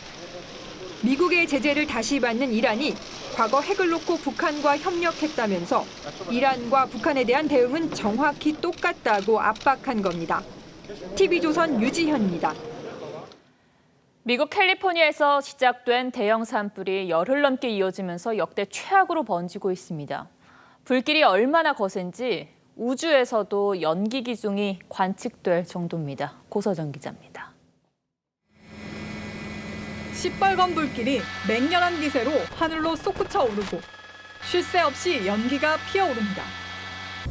Speaker 21: 미국의 제재를 다시 받는 이란이 과거 핵을 놓고 북한과 협력했다면서 이란과 북한에 대한 대응은 정확히 똑같다고 압박한 겁니다. TV조선 유지현입니다.
Speaker 1: 미국 캘리포니아에서 시작된 대형 산불이 열흘 넘게 이어지면서 역대 최악으로 번지고 있습니다. 불길이 얼마나 거센지 우주에서도 연기 기둥이 관측될 정도입니다. 고서정 기자입니다.
Speaker 5: 시뻘건 불길이 맹렬한 기세로 하늘로 솟구쳐 오르고 쉴 새 없이 연기가 피어오릅니다.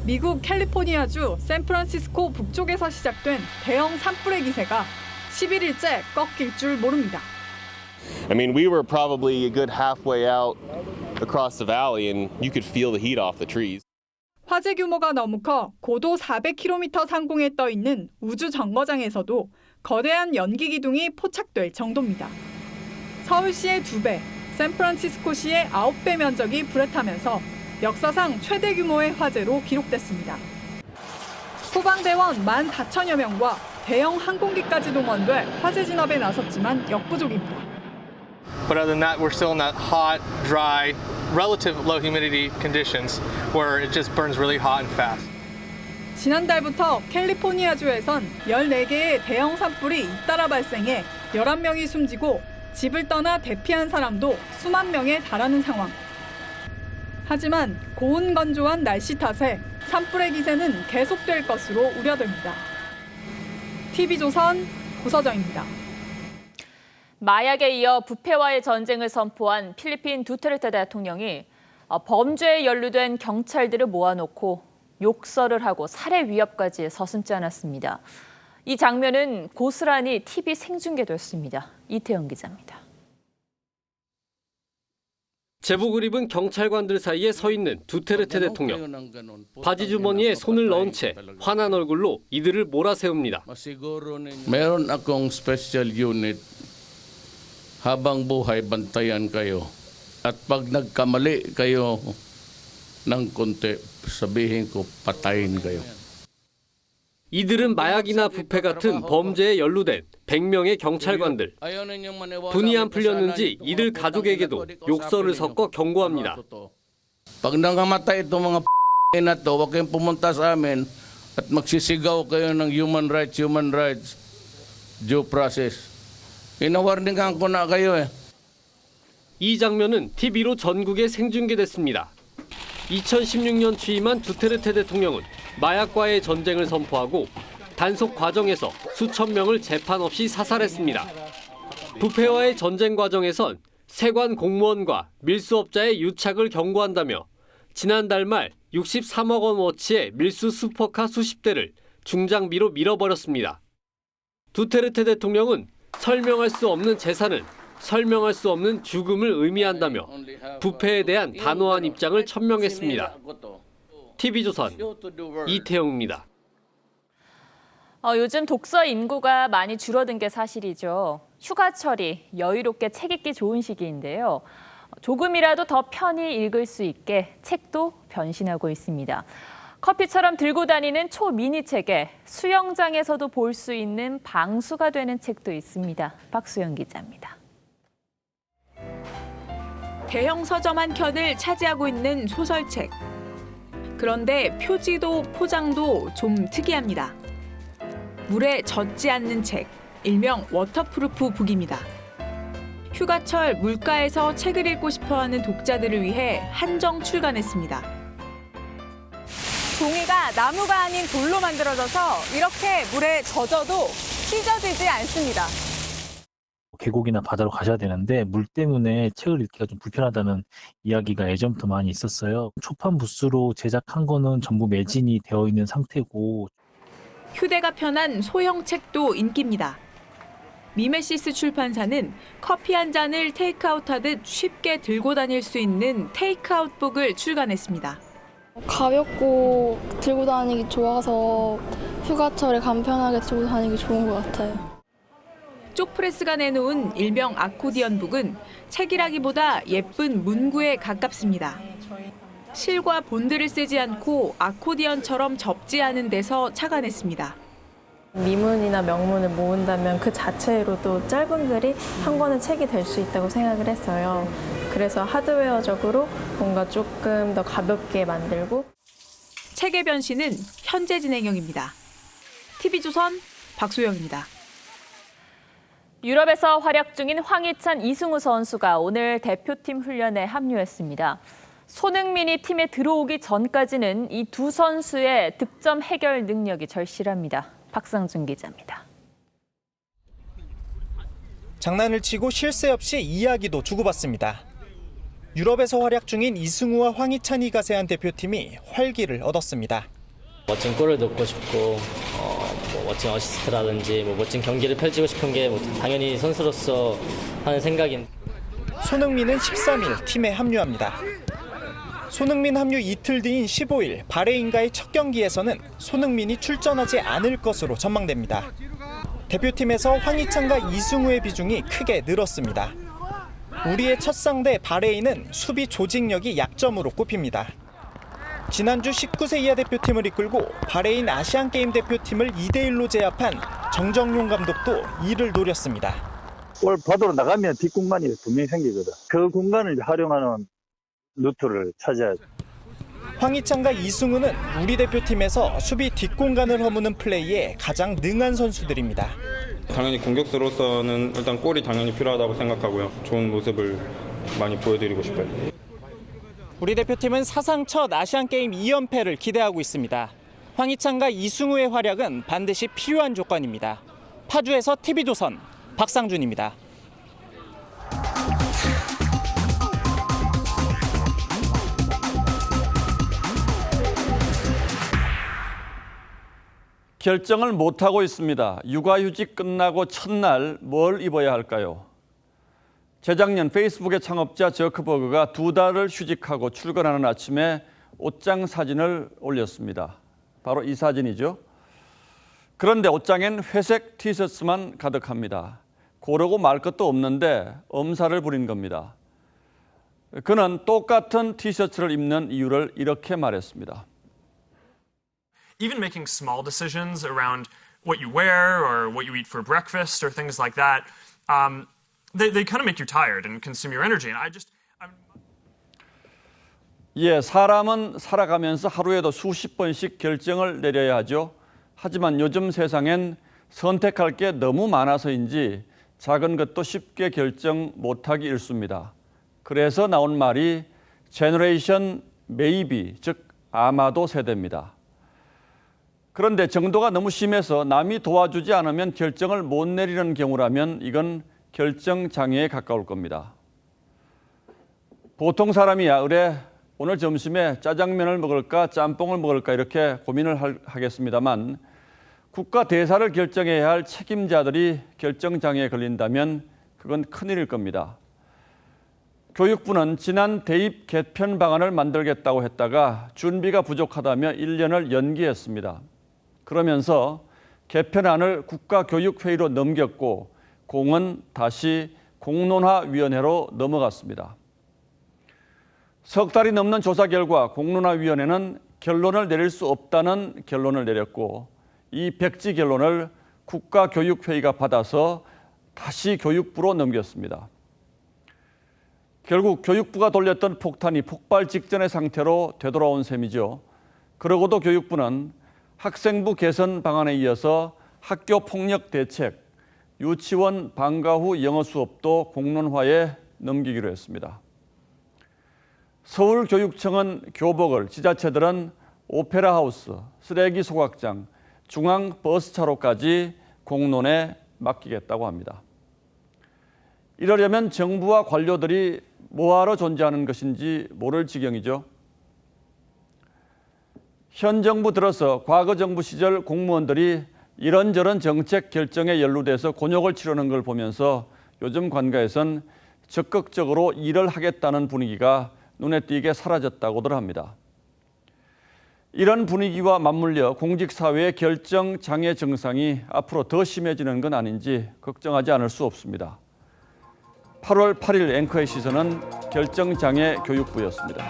Speaker 5: 미국 캘리포니아주 샌프란시스코 북쪽에서 시작된 대형 산불의 기세가 11일째 꺾일 줄 모릅니다.
Speaker 9: I mean, we were probably a good halfway out across the valley and you could feel the heat off the trees.
Speaker 5: 화재 규모가 너무 커 고도 400km 상공에 떠 있는 우주 정거장에서도 거대한 연기 기둥이 포착될 정도입니다. 서울시의 2배, 샌프란시스코시의 9배 면적이 불에 타면서 역사상 최대 규모의 화재로 기록됐습니다. 소방대원 14,000여 명과 대형 항공기까지 동원돼 화재 진압에 나섰지만 역부족입니다.
Speaker 11: But other than that, we're still in that hot, dry, relative low humidity conditions where it just burns really hot and fast.
Speaker 5: 지난달부터 캘리포니아주에선 14개의 대형 산불이 잇따라 발생해 11명이 숨지고 집을 떠나 대피한 사람도 수만 명에 달하는 상황. 하지만 고온 건조한 날씨 탓에 산불의 기세는 계속될 것으로 우려됩니다. TV조선 고서정입니다.
Speaker 1: 마약에 이어 부패와의 전쟁을 선포한 필리핀 두테르테 대통령이 범죄에 연루된 경찰들을 모아놓고 욕설을 하고 살해 위협까지 서슴지 않았습니다. 이 장면은 고스란히 TV 생중계됐습니다. 이태영 기자입니다.
Speaker 23: 제복을 입은 경찰관들 사이에 서 있는 두테르테 대통령. 바지 주머니에 손을 넣은 채 환한 얼굴로 이들을 몰아세웁니다.
Speaker 25: Meron akong special unit habang buhay bantayan kayo. At pag nagkamali kayo ng konti, sabihin ko patayin kayo.
Speaker 23: 이들은 마약이나 부패 같은 범죄에 연루된 100명의 경찰관들. 분이 안 풀렸는지 이들 가족에게도 욕설을 섞어 경고합니다.
Speaker 25: Pag nangamatay itong mga na to, huwag kayong pumunta sa amin at magsisigaw kayo ng human rights, due process. Inawarningan ko na kayo eh.
Speaker 23: 이 장면은 TV로 전국에 생중계됐습니다. 2016년 취임한 두테르테 대통령은 마약과의 전쟁을 선포하고 단속 과정에서 수천 명을 재판 없이 사살했습니다. 부패와의 전쟁 과정에선 세관 공무원과 밀수업자의 유착을 경고한다며 지난달 말 63억 원 어치의 밀수 슈퍼카 수십 대를 중장비로 밀어버렸습니다. 두테르테 대통령은 설명할 수 없는 재산은 설명할 수 없는 죽음을 의미한다며 부패에 대한 단호한 입장을 천명했습니다. TV조선 이태영입니다.
Speaker 1: 요즘 독서 인구가 많이 줄어든 게 사실이죠. 휴가철이 여유롭게 책 읽기 좋은 시기인데요. 조금이라도 더 편히 읽을 수 있게 책도 변신하고 있습니다. 커피처럼 들고 다니는 초미니 책에 수영장에서도 볼 수 있는 방수가 되는 책도 있습니다. 박수영 기자입니다.
Speaker 13: 대형 서점 한 켠을 차지하고 있는 소설책. 그런데 표지도 포장도 좀 특이합니다. 물에 젖지 않는 책, 일명 워터프루프 북입니다. 휴가철 물가에서 책을 읽고 싶어하는 독자들을 위해 한정 출간했습니다.
Speaker 27: 종이가 나무가 아닌 돌로 만들어져서 이렇게 물에 젖어도 찢어지지 않습니다.
Speaker 28: 계곡이나 바다로 가셔야 되는데 물 때문에 책을 읽기가 좀 불편하다는 이야기가 예전부터 많이 있었어요. 초판 부스로 제작한 거는 전부 매진이 되어 있는 상태고.
Speaker 13: 휴대가 편한 소형 책도 인기입니다. 미메시스 출판사는 커피 한 잔을 테이크아웃하듯 쉽게 들고 다닐 수 있는 테이크아웃북을 출간했습니다.
Speaker 29: 가볍고 들고 다니기 좋아서 휴가철에 간편하게 들고 다니기 좋은 것 같아요.
Speaker 27: 북쪽 프레스가 내놓은 일명 아코디언북은 책이라기보다 예쁜 문구에 가깝습니다. 실과 본드를 쓰지 않고 아코디언처럼 접지 않은 데서 착안했습니다.
Speaker 15: 미문이나 명문을 모은다면 그 자체로도 짧은 글이 한 권의 책이 될 수 있다고 생각을 했어요. 그래서 하드웨어적으로 뭔가 조금 더 가볍게 만들고.
Speaker 27: 책의 변신은 현재 진행형입니다. TV조선 박소영입니다.
Speaker 1: 유럽에서 활약 중인 황희찬, 이승우 선수가 오늘 대표팀 훈련에 합류했습니다. 손흥민이 팀에 들어오기 전까지는 이 두 선수의 득점 해결 능력이 절실합니다. 박상준 기자입니다.
Speaker 2: 장난을 치고 실세 없이 이야기도 주고받습니다. 유럽에서 활약 중인 이승우와 황희찬이 가세한 대표팀이 활기를 얻었습니다.
Speaker 7: 멋진 골을 넣고 싶고 멋진 어시스트라든지 멋진 경기를 펼치고 싶은 게 당연히 선수로서 하는 생각인.
Speaker 2: 손흥민은 13일 팀에 합류합니다. 손흥민 합류 이틀 뒤인 15일 바레인과의 첫 경기에서는 손흥민이 출전하지 않을 것으로 전망됩니다. 대표팀에서 황희찬과 이승우의 비중이 크게 늘었습니다. 우리의 첫 상대 바레인은 수비 조직력이 약점으로 꼽힙니다. 지난주 19세 이하 대표팀을 이끌고 바레인 아시안게임 대표팀을 2대1로 제압한 정정용 감독도 이를 노렸습니다.
Speaker 8: 골 받으러 나가면 뒷공간이 분명히 생기거든. 그 공간을 활용하는 루트를 찾아야죠.
Speaker 2: 황희찬과 이승우는 우리 대표팀에서 수비 뒷공간을 허무는 플레이에 가장 능한 선수들입니다.
Speaker 10: 당연히 공격수로서는 일단 골이 당연히 필요하다고 생각하고요. 좋은 모습을 많이 보여드리고 싶어요.
Speaker 2: 우리 대표팀은 사상 첫 아시안게임 2연패를 기대하고 있습니다. 황희찬과 이승우의 활약은 반드시 필요한 조건입니다. 파주에서 TV조선 박상준입니다.
Speaker 4: 결정을 못하고 있습니다. 육아휴직 끝나고 첫날 뭘 입어야 할까요? 재작년 페이스북의 창업자 저크버그가 2달을 휴직하고 출근하는 아침에 옷장 사진을 올렸습니다. 바로 이 사진이죠. 그런데 옷장엔 회색 티셔츠만 가득합니다. 고르고 말 것도 없는데 엄살을 부린 겁니다. 그는 똑같은 티셔츠를 입는 이유를 이렇게 말했습니다.
Speaker 12: Even making small decisions around what you wear or what you eat for breakfast or things like that, they kind of make you tired and consume your energy. And
Speaker 4: 예, 사람은 살아가면서 하루에도 수십 번씩 결정을 내려야 하죠. 하지만 요즘 세상엔 선택할 게 너무 많아서인지 작은 것도 쉽게 결정 못하기 일쑤입니다. 그래서 나온 말이 제너레이션 메이비, 즉 아마도 세대입니다. 그런데 정도가 너무 심해서 남이 도와주지 않으면 결정을 못 내리는 경우라면 이건 결정장애에 가까울 겁니다. 보통 사람이야 그래 오늘 점심에 짜장면을 먹을까 짬뽕을 먹을까 이렇게 고민을 하겠습니다만 국가 대사를 결정해야 할 책임자들이 결정장애에 걸린다면 그건 큰일일 겁니다. 교육부는 지난 대입 개편 방안을 만들겠다고 했다가 준비가 부족하다며 1년을 연기했습니다. 그러면서 개편안을 국가교육회의로 넘겼고 공은 다시 공론화위원회로 넘어갔습니다. 석 달이 넘는 조사 결과 공론화위원회는 결론을 내릴 수 없다는 결론을 내렸고 이 백지 결론을 국가교육회의가 받아서 다시 교육부로 넘겼습니다. 결국 교육부가 돌렸던 폭탄이 폭발 직전의 상태로 되돌아온 셈이죠. 그러고도 교육부는 학생부 개선 방안에 이어서 학교 폭력 대책, 유치원 방과 후 영어 수업도 공론화에 넘기기로 했습니다. 서울교육청은 교복을, 지자체들은 오페라 하우스, 쓰레기 소각장, 중앙 버스차로까지 공론에 맡기겠다고 합니다. 이러려면 정부와 관료들이 뭐하러 존재하는 것인지 모를 지경이죠. 현 정부 들어서 과거 정부 시절 공무원들이 이런저런 정책 결정에 연루돼서 곤욕을 치르는 걸 보면서 요즘 관가에선 적극적으로 일을 하겠다는 분위기가 눈에 띄게 사라졌다고들 합니다. 이런 분위기와 맞물려 공직사회의 결정장애 증상이 앞으로 더 심해지는 건 아닌지 걱정하지 않을 수 없습니다. 8월 8일 앵커의 시선은 결정장애 교육부였습니다.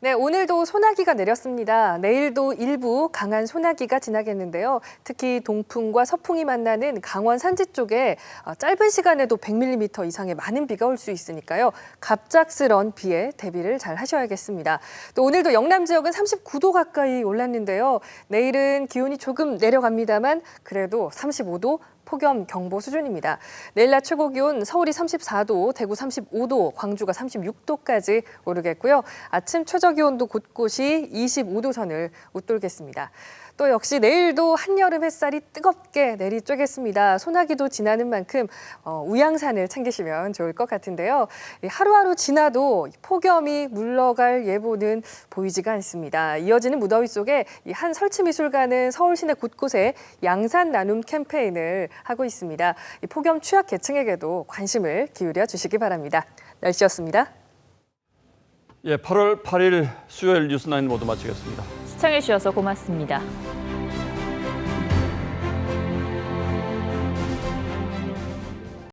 Speaker 6: 네, 오늘도 소나기가 내렸습니다. 내일도 일부 강한 소나기가 지나겠는데요. 특히 동풍과 서풍이 만나는 강원 산지 쪽에 짧은 시간에도 100mm 이상의 많은 비가 올 수 있으니까요. 갑작스런 비에 대비를 잘 하셔야겠습니다. 또 오늘도 영남 지역은 39도 가까이 올랐는데요. 내일은 기온이 조금 내려갑니다만 그래도 35도, 폭염 경보 수준입니다. 내일 낮 최고 기온 서울이 34도, 대구 35도, 광주가 36도까지 오르겠고요. 아침 최저 기온도 곳곳이 25도 선을 웃돌겠습니다. 또 역시 내일도 한여름 햇살이 뜨겁게 내리쬐겠습니다. 소나기도 지나는 만큼 우양산을 챙기시면 좋을 것 같은데요. 하루하루 지나도 폭염이 물러갈 예보는 보이지가 않습니다. 이어지는 무더위 속에 한 설치미술관은 서울 시내 곳곳에 양산 나눔 캠페인을 하고 있습니다. 폭염 취약 계층에게도 관심을 기울여 주시기 바랍니다. 날씨였습니다.
Speaker 4: 예, 8월 8일 수요일 뉴스9 모두 마치겠습니다.
Speaker 1: 시청해 주셔서 고맙습니다.